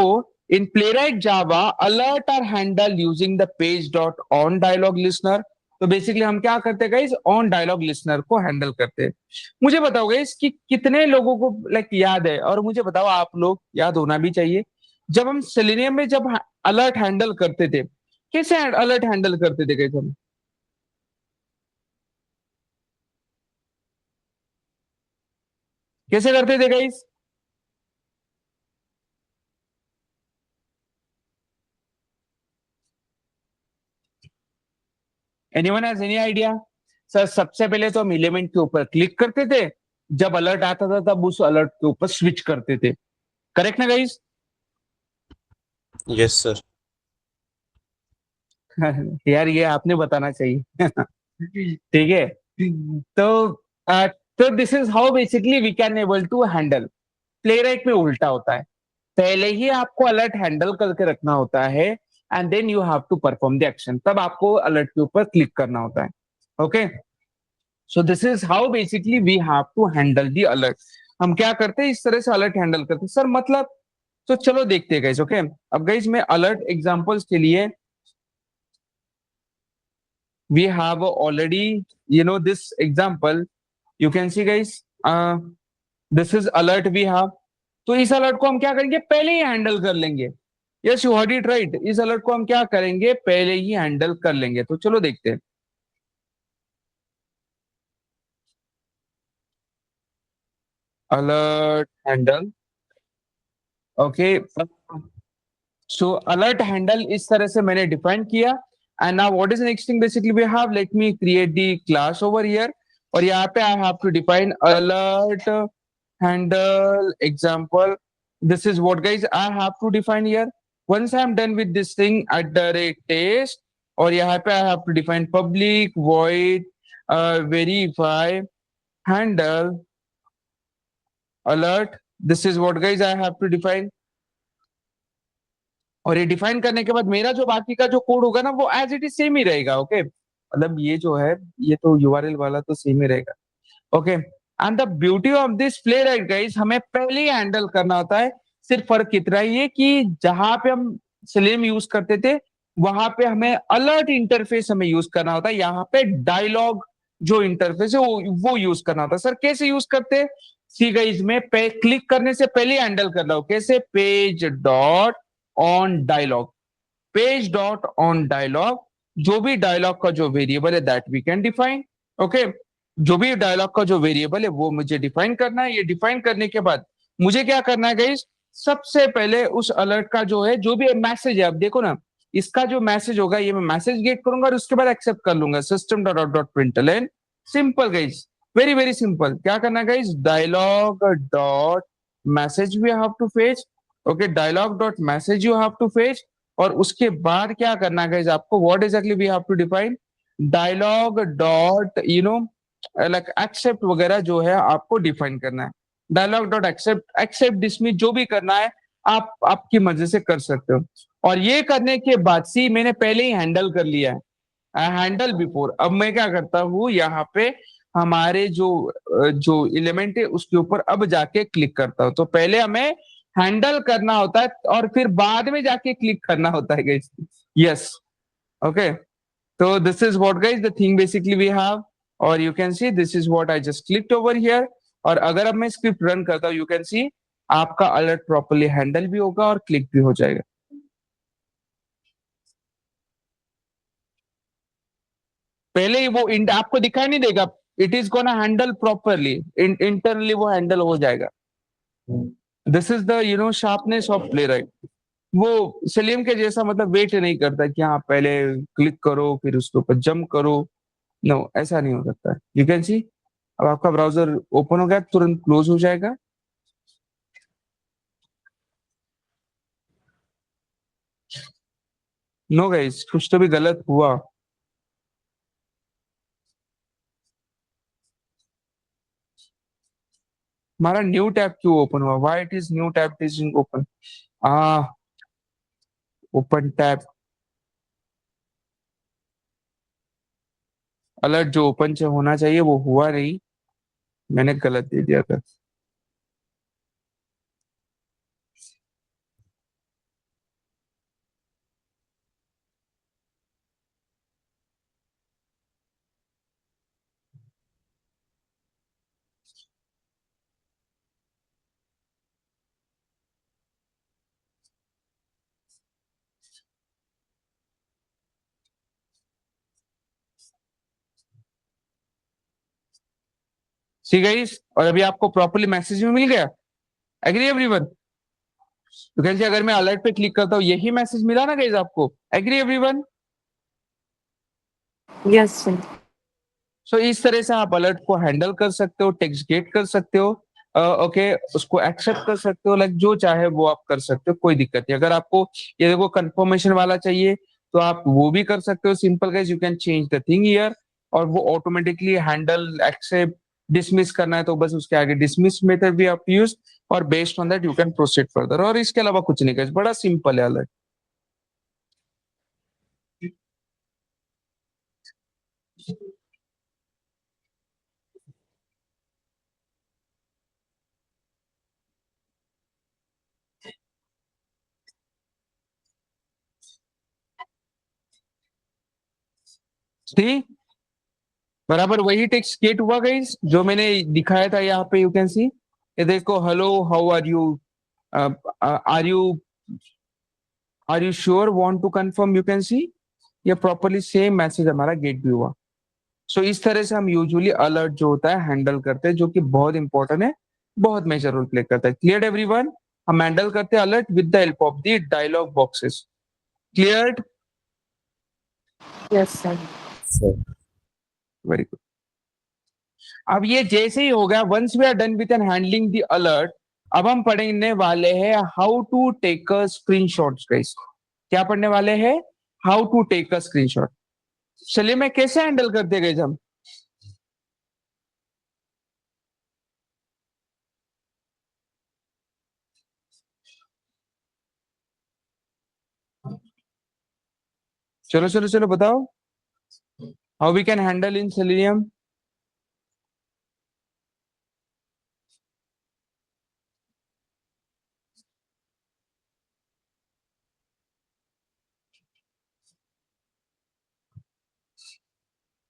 in Playwright Java, alert are handled using the page.on dialog listener. तो basically हम क्या करते हैं गाइस, ऑन डायलॉग लिसनर को हैंडल करते हैं। मुझे बताओ गाइस कि कितने लोगों को लाइक याद है, और मुझे बताओ, आप लोग याद होना भी चाहिए, जब हम सेलेनियम में जब अलर्ट हैंडल करते थे, कैसे अलर्ट हैंडल करते थे गाइस हम? कैसे करते थे guys? Anyone has any idea? Sir सबसे पहले तो हम एलिमेंट के ऊपर क्लिक करते थे, जब अलर्ट आता था तब उस अलर्ट के ऊपर स्विच करते थे, करेक्ट ना गाइस? Yes sir. यार ये आपने बताना चाहिए। ठीक है। तो तो this is how basically we can able to handle. Playwright में उल्टा होता है, पहले ही आपको अलर्ट हैंडल करके रखना होता है, and then you have to perform the action, तब आपको अलर्ट के ऊपर क्लिक करना होता है। Okay, so this is how basically we have to handle the alert. हम क्या करते हैं, इस तरह से अलर्ट हैंडल करते हैं सर, मतलब। तो चलो देखते हैं गाइस। ओके, अब गाइस मैं अलर्ट एग्जांपल्स के लिए we have already, this example, you can see guys, this is alert we have। तो इस अलर्ट को हम क्या करेंगे, पहले ही हैंडल कर लेंगे। Yes, you heard it right, इस अलर्ट को हम क्या करेंगे, पहले ही हैंडल कर लेंगे। तो चलो देखते हैं। Alert handle, okay. So alert handle इस तरह से मैंने डिफाइन किया, and now what is next thing basically we have, let me create the class over here, और यहाँ पे I have to define alert handle example. This is what guys I have to define here. Once I am done with this thing, @test, और यहाँ पे I have to define public void verify handle alert. This is what guys I have to define। और ये define करने के बाद मेरा जो बाकी का जो कोड होगा ना, वो एज इट इज सेम ही रहेगा। ओके, मतलब ये जो है, ये तो यूआरएल वाला तो सेम ही रहेगा। Okay, and the beauty of this playwright guys, हमें पहले ही हैंडल करना होता है। सिर्फ फर्क इतना ही है कि जहां पे हम स्लेम यूज करते थे, वहां पे हमें अलर्ट इंटरफेस हमें यूज करना होता है, यहाँ पे डायलॉग जो इंटरफेस है वो यूज करना होता है। सर कैसे यूज करते हैं? सी गाइस, में क्लिक करने से पहले हैंडल कर रहा हूं, कैसे, page dot on dialog, page dot on dialog, जो भी डायलॉग का जो वेरिएबल है that we can define. Okay, जो भी डायलॉग का जो वेरिएबल है वो मुझे डिफाइन करना है। ये डिफाइन करने के बाद मुझे क्या करना है गाइस, सबसे पहले उस अलर्ट का जो है, जो भी मैसेज है, अब देखो ना, इसका जो मैसेज होगा ये मैं मैसेज गेट करूंगा और उसके बाद एक्सेप्ट कर लूंगा system dot out dot println. Simple guys, very very simple. क्या करना है guys, dialog dot message we have to fetch. Okay, dialog dot message you have to fetch. और उसके बाद क्या करना है गाइज आपको, what exactly we have to define, dialog dot like accept वगैरह जो है आपको डिफाइन करना है। Dialog dot accept, accept dismiss जो भी करना है आप आपकी मर्जी से कर सकते हो। और ये करने के बाद सी मैंने पहले ही हैंडल कर लिया है, हैंडल बिफोर। अब मैं क्या करता हूँ, यहाँ पे हमारे जो एलिमेंट है उसके ऊपर अब जाके क्लिक करता हूँ। तो पहले हमें हैंडल करना होता है और फिर बाद में जाके क्लिक करना होता है guys. Yes, okay. So this is what guys the thing basically we have, or you can see this is what I just clicked over here। और अगर अब मैं स्क्रिप्ट रन करता हूँ, यू कैन सी आपका अलर्ट प्रॉपरली हैंडल भी होगा और क्लिक भी हो जाएगा। पहले ही वो आपको दिखाई नहीं देगा, it is gonna handle properly, internally वो हैंडल हो जाएगा। This is the sharpness of play right. वो सलीम के जैसा मतलब वेट नहीं करता कि हाँ पहले क्लिक करो फिर उसके ऊपर जंप करो। नो, ऐसा नहीं हो सकता। यू कैन सी अब आपका ब्राउजर ओपन हो गया, तुरंत क्लोज हो जाएगा। नो गाइस, कुछ तो भी गलत हुआ। हमारा न्यू टैब क्यों ओपन हुआ, why it is new tab is open. Ah open tab, alert जो ओपन से होना चाहिए वो हुआ नहीं, मैंने गलत दे दिया था। सी गाइस, और अभी आपको प्रॉपर्ली मैसेज भी मिल गया। Agree everyone. तो कैसे अगर मैं अलर्ट पे क्लिक करता हूँ यही मैसेज मिला ना गाइस आपको। Agree everyone. Yes sir. So इस तरह से आप अलर्ट को हैंडल कर सकते हो, टेक्स्ट गेट कर सकते हो, ओके, उसको एक्सेप्ट कर सकते हो, लाइक जो चाहे वो आप कर सकते हो, कोई दिक्कत नहीं। अगर आपको ये देखो कंफर्मेशन वाला चाहिए तो आप वो भी कर सकते हो। Simple guys, you can change the thing here और वो ऑटोमेटिकली हैंडल एक्सेप्ट डिसमिस करना है तो बस उसके आगे डिसमिस मेथड भी आप यूज, और based on that you can proceed further. और इसके अलावा कुछ नहीं गाइस, बड़ा सिंपल है अलर्ट। ठीक, बराबर वही टेक्स्ट गेट हुआ गाइस जो मैंने दिखाया था यहाँ पे। यू कैन सी ये देखो, hello how are you, are you, are you sure, want to confirm. You can see ये प्रॉपरली सेम मैसेज हमारा गेट भी हुआ। सो इस तरह से हम यूजुअली अलर्ट जो होता है हैंडल करते हैं, जो कि बहुत इंपॉर्टेंट है, बहुत मेजर रोल प्ले करता है। Clear everyone. हम हैंडल करते हैं alert with the help of the dialog boxes. Clear, yes sir. Very good. अब ये जैसे ही हो गया, once we are done with an handling the alert, अब हम पढ़ने वाले हैं how to take a screenshot guys. क्या पढ़ने वाले हैं, how to take a screenshot. चलिए मैं कैसे हैंडल करते गए हम। चलो चलो चलो बताओ, how we can handle in Selenium.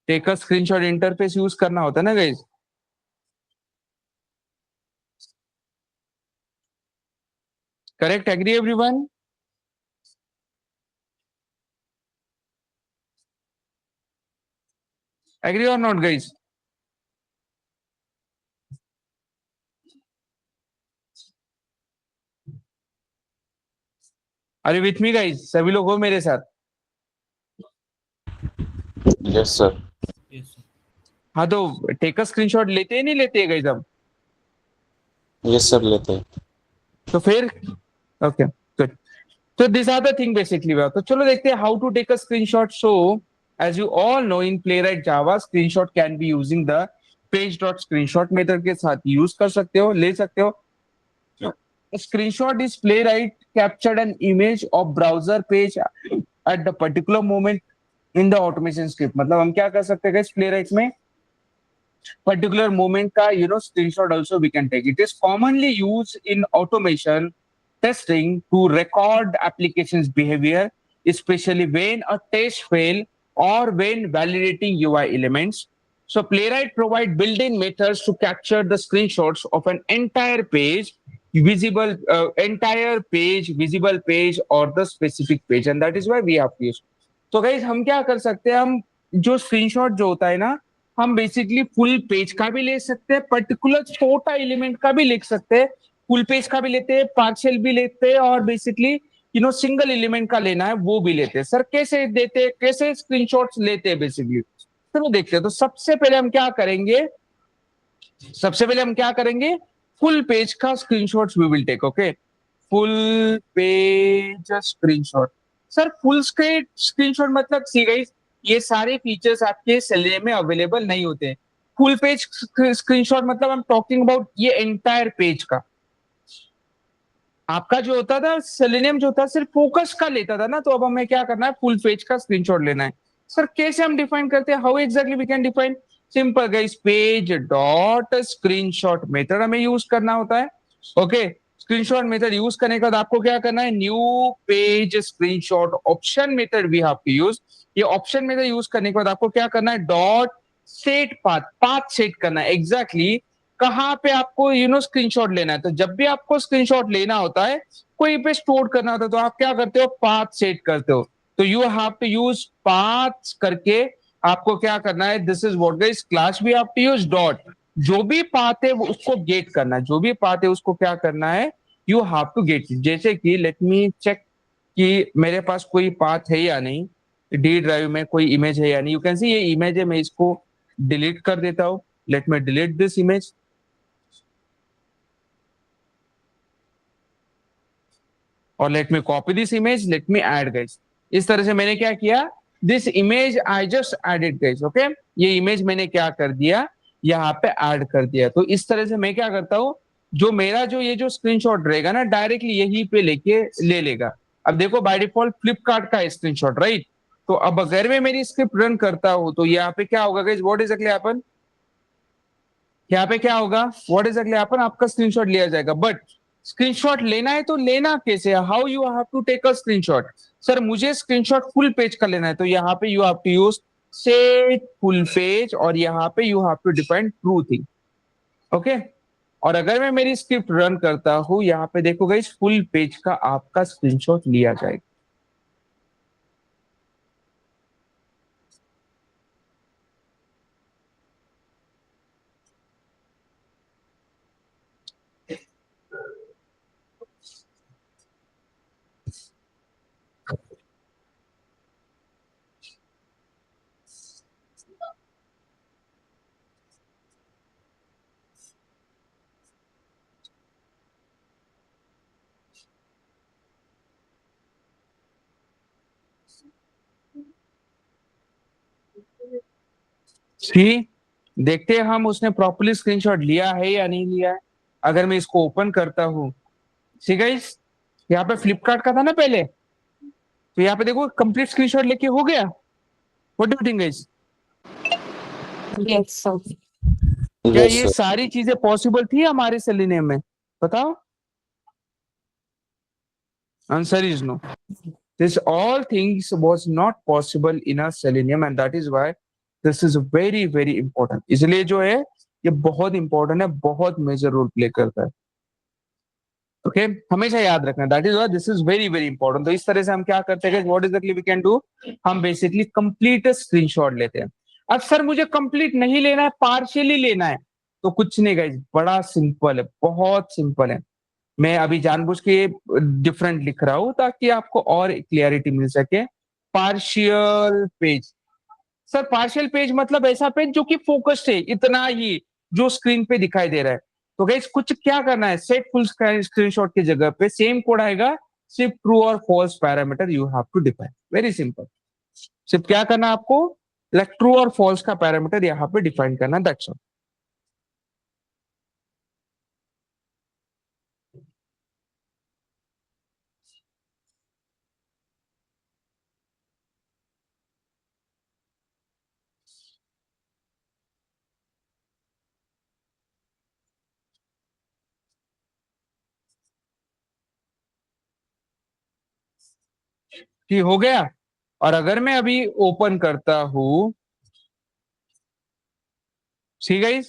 Take a screenshot interface use करना होता है ना guys. Correct, agree everyone. Agree और नॉट गाइस। अरे विथ मी गाइस, सभी लोग हो मेरे साथ? Yes sir. हाँ तो टेक अ स्क्रीनशॉट लेते हैं नहीं लेते हैं गाइस हम? यस सर, लेते हैं। तो फिर ओके गुड। तो this are the thing basically. तो चलो देखते हैं how to take a screenshot. So as you all know in Playwright Java, screenshot can be using the page dot screenshot method के साथ यूज कर सकते हो, ले सकते हो। Screenshot is playwright captured an image of browser page at the particular moment in the automation script। मतलब हम क्या कर सकते हैं प्लेराइट में particular moment का screenshot also we can take। It is commonly used in automation testing to record applications behavior, especially when a test fail or when validating UI elements। So Playwright provide built-in methods to capture the screenshots of an entire page, visible page or the specific page, and that is why we have used। तो guys हम क्या कर सकते हैं, हम जो screenshot जो होता है ना, हम बेसिकली फुल पेज का भी ले सकते हैं, पर्टिकुलर छोटा एलिमेंट का भी लिख सकते हैं, फुल पेज का भी लेते हैं, पार्शियल भी लेते हैं, और बेसिकली सिंगल एलिमेंट का लेना है वो भी लेते हैं। सर कैसे देते हैं, कैसे स्क्रीनशॉट्स लेते हैं बेसिकली, चलो देखते हैं। तो सबसे पहले हम क्या करेंगे, फुल पेज का screenshots we will take. Okay, full page screenshot. Sir full screenshot मतलब सी गाइस, ये सारे फीचर्स आपके सेलेनियम में अवेलेबल नहीं होते। फुल पेज स्क्रीनशॉट मतलब आई एम टॉकिंग अबाउट ये एंटायर पेज का। आपका जो होता था सेलेनियम जो था सिर्फ फोकस का लेता था ना, तो अब हमें क्या करना है, फुल पेज का स्क्रीनशॉट लेना है। सर कैसे हम डिफाइन करते हैं, how exactly we can define? Simple guys, page dot screenshot method हमें यूज करना होता है। ओके, स्क्रीनशॉट मेथड यूज करने के बाद आपको क्या करना है, new page screenshot option method we have to use. ये ऑप्शन मेथड यूज करने के बाद आपको क्या करना है, dot set path, path set करना है एग्जैक्टली कहाँ पे आपको स्क्रीनशॉट लेना है। तो जब भी आपको स्क्रीनशॉट लेना होता है, कोई पे स्टोर करना होता है, तो आप क्या करते हो, पाथ सेट करते हो। तो you have to use path करके आपको क्या करना है, this is what guys, class we have to use dot, जो भी पाथ है उसको गेट करना है, जो भी पाथ है उसको क्या करना है, यू हैव टू गेट। जैसे कि लेट मी चेक कि मेरे पास कोई पाथ है या नहीं, डी ड्राइव में कोई इमेज है या नहीं। यू कैन सी ये इमेज है, मैं इसको डिलीट कर देता हूँ। Let me delete this image और let me copy this image, let me add guys. इस तरह से मैंने क्या किया, this image I just added guys. Okay, ये इमेज मैंने क्या कर दिया, यहाँ पे ऐड कर दिया। तो इस तरह से मैं क्या करता हूँ, जो मेरा जो ये जो स्क्रीनशॉट रहेगा ना, डायरेक्टली यहीं पे लेके ले लेगा। अब देखो बाय डिफॉल्ट फ्लिपकार्ट का स्क्रीनशॉट, राइट? तो अब अगर मैं मेरी स्क्रिप्ट रन करता हूँ तो यहाँ पे क्या होगा गाइस, व्हाट एग्जैक्टली हैपन, यहाँ पे क्या होगा, व्हाट इज अगले अपन, आपका स्क्रीनशॉट लिया जाएगा। बट स्क्रीनशॉट लेना है तो लेना कैसे, how you have to take a screenshot? Sir मुझे स्क्रीनशॉट फुल पेज का लेना है, तो यहाँ पे you have to use set full page, और यहाँ पे you have to define true thing. Okay, और अगर मैं मेरी स्क्रिप्ट रन करता हूं, यहाँ पे देखो गाइस, फुल पेज का आपका स्क्रीनशॉट लिया जाएगा। सी, देखते हैं हम उसने प्रॉपरली स्क्रीनशॉट लिया है या नहीं लिया है। अगर मैं इसको ओपन करता हूं, सी गाइस, यहाँ पे फ्लिपकार्ट का था ना पहले, तो यहाँ पे देखो कंप्लीट स्क्रीनशॉट लेके हो गया। What do you think guys, Yes, sir. क्या यस ये सर। सारी चीजें पॉसिबल थी हमारे सेलेनियम में? बताओ, answer is no. This all things was not possible in a Selenium, and that is why this is very very important. इसलिए जो है ये बहुत इंपॉर्टेंट है, बहुत मेजर रोल प्ले करता है। ओके, हमेशा याद रखना, that is why this is very very important. तो इस तरह से हम क्या करते हैं, what exactly we can do, हम बेसिकली कंप्लीट स्क्रीनशॉट लेते हैं। अब सर मुझे कंप्लीट नहीं लेना है, पार्शियली लेना है, तो कुछ नहीं गाइस, बड़ा सिंपल है, बहुत सिंपल है। मैं अभी जानबूझ के डिफरेंट लिख रहा हूं ताकि आपको और क्लियरिटी मिल सके। Partial page, sir partial page मतलब ऐसा पेज जो कि फोकस्ड है, इतना ही जो स्क्रीन पे दिखाई दे रहा है। तो गाइस कुछ क्या करना है, सेट फुल स्क्रीनशॉट की जगह पे सेम कोड आएगा, सिर्फ ट्रू और false parameter you have to define. Very simple, सिर्फ क्या करना है आपको, लाइक ट्रू और फॉल्स का पैरामीटर यहाँ पे डिफाइन करना, दैट्स ऑल। कि हो गया। और अगर मैं अभी ओपन करता हूं, सी गाइस,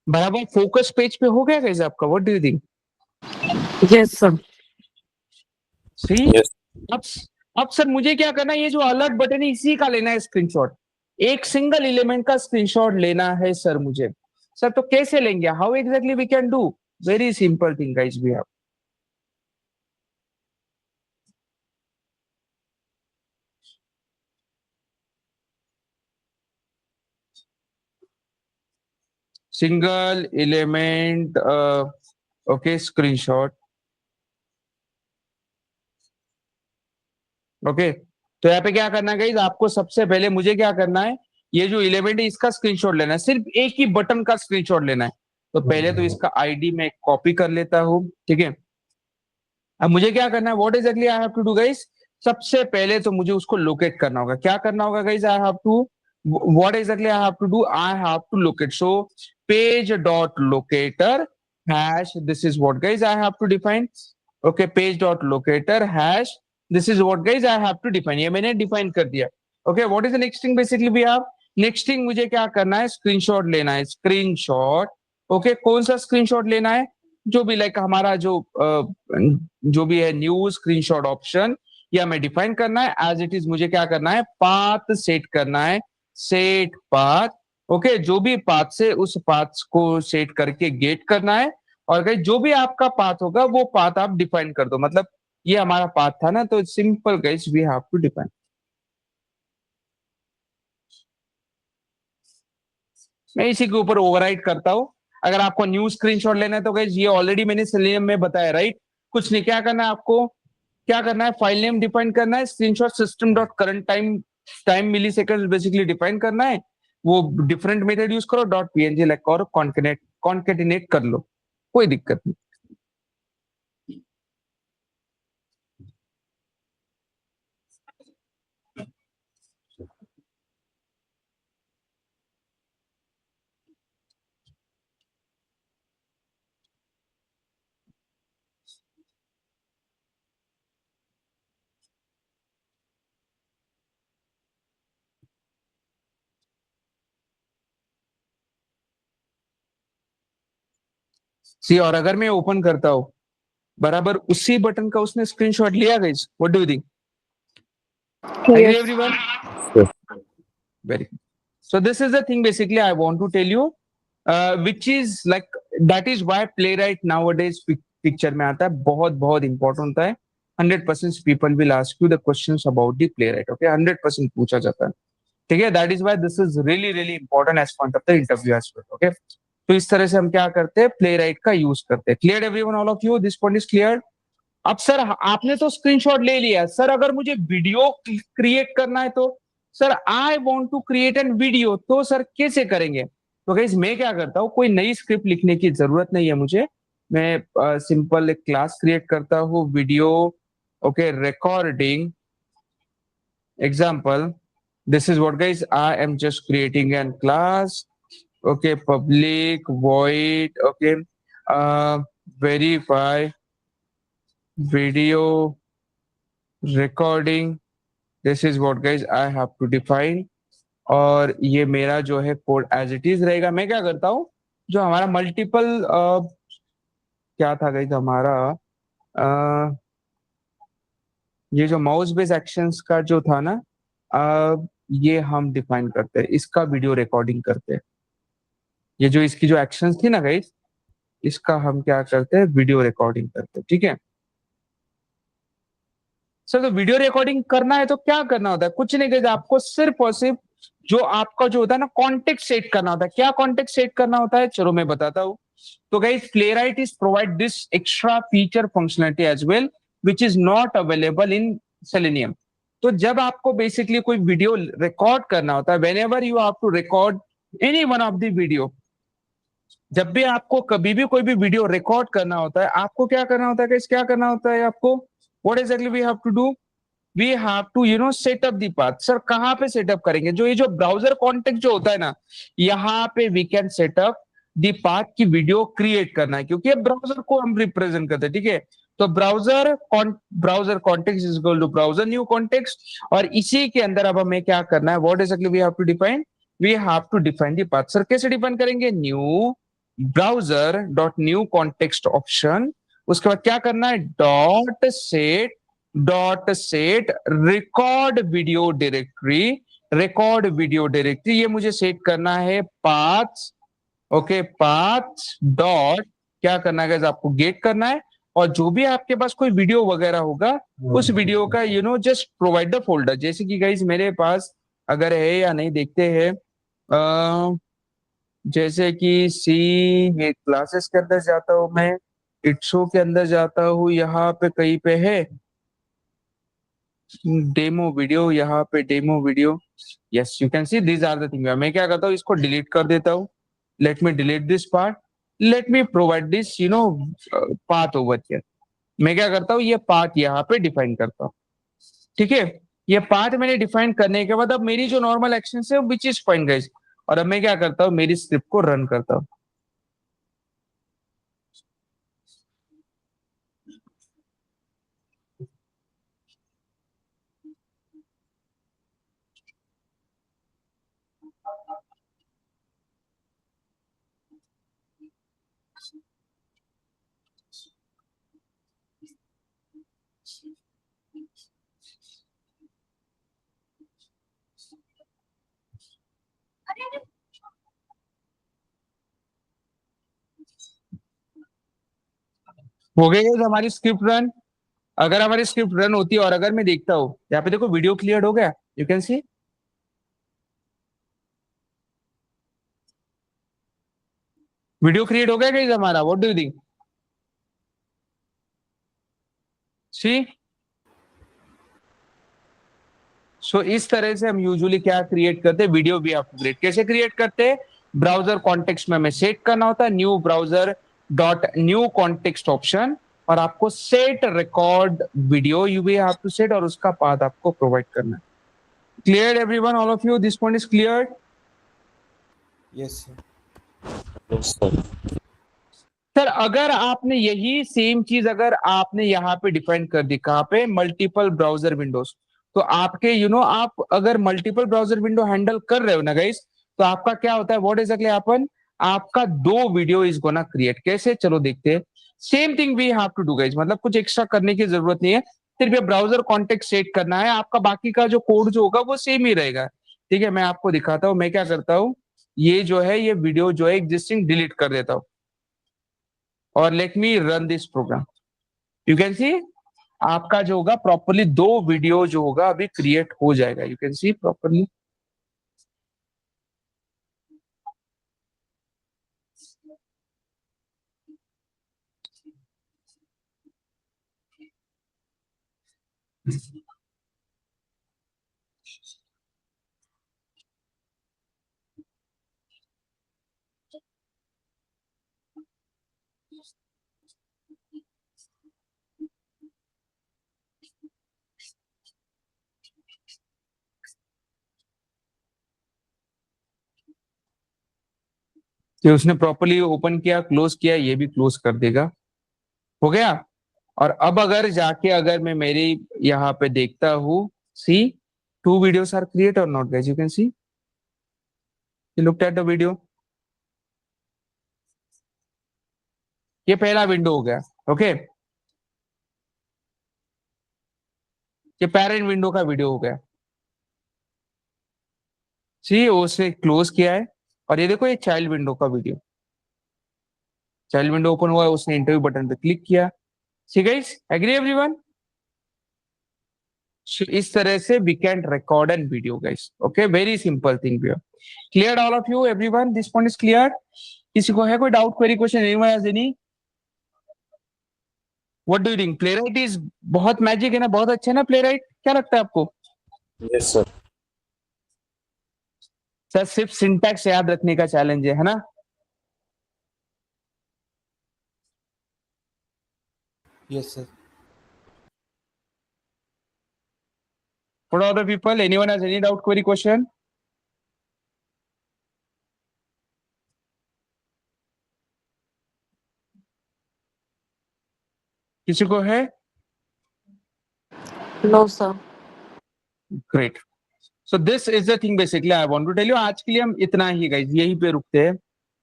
बराबर फोकस पेज पे हो गया गाइस आपका, what do you think? Yes, sir. See Yes. अब अब सर मुझे क्या करना है, ये जो अलर्ट बटन है इसी का लेना है स्क्रीनशॉट, एक सिंगल एलिमेंट का स्क्रीनशॉट लेना है सर मुझे। सर तो कैसे लेंगे, how exactly we can do? Very simple thing guys, we have single element okay screenshot. Okay, तो यहाँ पे क्या करना है गाइस, आपको सबसे पहले मुझे क्या करना है, ये जो एलिमेंट है इसका स्क्रीनशॉट लेना है, सिर्फ एक ही बटन का स्क्रीनशॉट लेना है। तो पहले तो इसका आईडी में कॉपी कर लेता हूँ, ठीक है। अब मुझे क्या करना है, what exactly I have to do guys, सबसे पहले तो मुझे उसको लोकेट करना होगा। क्या करना होगा guys, I have to, what exactly I have to do, I have to locate. So page dot locator hash, this is what guys I have to define. Okay, page dot locator hash, this is what guys I have to define, ये मैंने define कर दिया। Okay, what is the next thing basically we have, next thing मुझे क्या करना है, screenshot लेना है, स्क्रीनशॉट। ओके, कौन सा स्क्रीनशॉट लेना है, जो भी लाइक हमारा जो भी है न्यू स्क्रीनशॉट ऑप्शन, या मैं डिफाइन करना है एज इट इज, मुझे क्या करना है, पाथ सेट करना है, सेट पाथ। ओके, जो भी पाथ से उस पाथ को सेट करके गेट करना है। और गाइस जो भी आपका पाथ होगा वो पाथ आप डिफाइन कर दो, मतलब ये हमारा पाथ था ना, तो simple guys we have to define. मैं इसी के ऊपर ओवरराइट करता हूँ। अगर आपको न्यू स्क्रीनशॉट लेना है तो गाइस ये ऑलरेडी मैंने सिलेनियम में बताया, राइट। कुछ नहीं, क्या करना है आपको, क्या करना है, फाइल नेम डिफाइन करना है, screenshot system dot current time, time millisecond basically define करना है। वो डिफरेंट मेथड यूज करो, डॉट पीएनजी लाइक, और कॉन्केटिनेट कर लो, कोई दिक्कत नहीं। सी, और अगर मैं ओपन करता हूँ, बराबर उसी बटन का उसने स्क्रीनशॉट लिया guys, what do you think? Agree everyone? Yes. Very good. So this is the thing basically I want to tell you, which is like, that is why playwright nowadays picture में आता है, बहुत बहुत important होता है। 100% people will ask you the questions about the playwright, okay? 100% पूछा जाता है, ठीक है। That is why this is really really important as part of the interview as well, okay? तो इस तरह से हम क्या करते हैं, playwright का यूज करते हैं। Clear everyone, all of you, this point is clear? अब सर आपने तो स्क्रीनशॉट ले लिया सर, अगर मुझे वीडियो क्रिएट करना है तो, sir I want to create an video, तो सर कैसे करेंगे? तो गाइस मैं क्या करता हूँ, कोई नई स्क्रिप्ट लिखने की जरूरत नहीं है मुझे। मैं सिंपल एक क्लास क्रिएट करता हूँ, video okay recording example. This is what guys, I am just creating an class, okay public void, okay verify video recording, this is what guys I have to define. और ये मेरा जो है code as it is रहेगा। मैं क्या करता हूँ, जो हमारा मल्टीपल क्या था गाइस हमारा, अ, ये जो माउस बेस एक्शंस का जो था ना, ये हम डिफाइन करते हैं, इसका वीडियो रिकॉर्डिंग करते हैं। ये जो इसकी जो एक्शंस थी ना गाइस, इसका हम क्या करते हैं, वीडियो रिकॉर्डिंग करते हैं, ठीक है सर। तो वीडियो रिकॉर्डिंग करना है तो क्या करना होता है, कुछ नहीं गाइस, आपको सिर्फ और सिर्फ जो आपका जो होता है ना कॉन्टेक्स्ट सेट करना होता है। क्या कॉन्टेक्स्ट सेट करना होता है, चलो मैं बताता हूँ। तो guys Playwright is provide this extra feature functionality as well which is not available in Selenium. तो जब आपको बेसिकली कोई वीडियो रिकॉर्ड करना होता है, whenever you have to record any one of the video, जब भी आपको कभी भी कोई भी वीडियो रिकॉर्ड करना होता है, आपको क्या करना होता है guys? क्या करना होता है आपको, what exactly we have to do, we have to set up the path. Sir कहाँ पे सेटअप करेंगे, जो ये जो ब्राउजर कॉन्टेक्ट जो होता है ना, यहाँ पे we can setup the path की वीडियो क्रिएट करना है, क्योंकि ब्राउजर को हम रिप्रेजेंट करते हैं, ठीक है। तो browser context is equal to browser new context, और इसी के अंदर अब हमें क्या करना है, what exactly we have to define, we have to define the path. Sir कैसे डिफाइन करेंगे, new browser dot new context option, उसके बाद क्या करना है, dot set record video directory, record video directory ये मुझे सेट करना है पाथ, ओके पाथ डॉट क्या करना है guys, आपको गेट करना है, और जो भी आपके पास कोई वीडियो वगैरह होगा उस वीडियो का जस्ट प्रोवाइड द फोल्डर। जैसे कि गाइज मेरे पास अगर है या नहीं देखते हैं, जैसे कि सी ये क्लासेस के अंदर जाता हूं मैं, इट्सो के अंदर जाता हूँ, यहाँ पे कहीं पे है डेमो वीडियो, यहाँ पे demo video, yes you can see these are the thing. मैं क्या करता हूँ, इसको डिलीट कर देता हूँ, let me delete this part, let me provide this path over here. मैं क्या करता हूँ, ये पाथ यहाँ पे डिफाइन करता हूँ, ठीक है। ये पाथ मैंने डिफाइन करने के बाद अब मेरी जो नॉर्मल एक्शन है विच इज फाइन गाइस, और अब मैं क्या करता हूँ, मेरी स्क्रिप्ट को रन करता हूँ। हो गई guys हमारी स्क्रिप्ट रन। अगर हमारी स्क्रिप्ट रन होती है और अगर मैं देखता हूँ यहाँ पे देखो वीडियो क्लियर हो गया, you can C video create हो गया गाइस हमारा, व्हाट डू यू थिंक, सी। सो इस तरह से हम यूजुअली क्या क्रिएट करते हैं, वीडियो भी आप क्रिएट कैसे क्रिएट करते हैं, ब्राउजर कॉन्टेक्स्ट में हमें सेट करना होता है new browser dot new context option, और आपको set record video you we have to set, और उसका पाथ आपको प्रोवाइड करना है। Clear everyone, all of you, this point is clear. Yes sir. Yes, sir. Sir अगर आपने यही सेम चीज अगर आपने यहाँ पे डिफाइन कर दी, कहाँ पे, मल्टीपल ब्राउजर विंडोज, तो आपके आप अगर मल्टीपल ब्राउजर विंडो हैंडल कर रहे हो ना गाइस, तो आपका क्या होता है, व्हाट एग्जैक्टली हैपन, आपका दो वीडियो इज गोना क्रिएट, कैसे चलो देखते हैं। Same thing we have to do guys, मतलब कुछ एक्स्ट्रा करने की जरूरत नहीं है, सिर्फ ये ब्राउजर कॉन्टेक्ट सेट करना है, आपका बाकी का जो कोड जो होगा वो सेम ही रहेगा, ठीक है। मैं आपको दिखाता हूँ, मैं क्या करता हूँ, ये जो है ये वीडियो जो है एग्जिस्टिंग डिलीट कर देता हूँ, और let me run this program, you can see आपका जो होगा प्रॉपरली दो वीडियो जो होगा अभी क्रिएट हो जाएगा, यू कैन सी प्रॉपरली। तो उसने प्रॉपरली ओपन किया, क्लोज किया, ये भी क्लोज कर देगा, हो गया। और अब अगर जाके अगर मैं मेरी यहाँ पे देखता हूँ, सी टू वीडियोस आर क्रिएट और not guys, you can see look at the video, ये पहला विंडो हो गया, ओके, ये पेरेंट विंडो का वीडियो हो गया, सी उसने क्लोज किया है, और ये देखो ये चाइल्ड विंडो का वीडियो, चाइल्ड विंडो ओपन हुआ, उसने इंटरव्यू बटन पे क्लिक किया। See guys, agree everyone? इस तरह से we can record an video guys. Okay, very simple thing भैया। Clear all of you everyone? This point is clear? किसी को है कोई doubt, query, question? Anyone has any? What do you think? Playwright is बहुत magic है ना, बहुत अच्छा है ना प्लेराइट, क्या लगता है आपको? Yes sir. सर सिर्फ सिंटैक्स याद रखने का चैलेंज है ना? Yes, sir. What other people? Anyone has any doubt, query, question? किसी को है? No sir. Great. So this is the thing basically I want to tell you. आज के लिए हम इतना ही गाइस, यहीं पे रुकते हैं।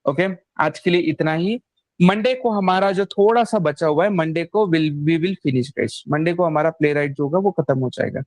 ओके, आज के लिए इतना ही। मंडे को हमारा जो थोड़ा सा बचा हुआ है, मंडे को we will finish guys. Monday को हमारा प्ले राइट जो होगा वो खत्म हो जाएगा।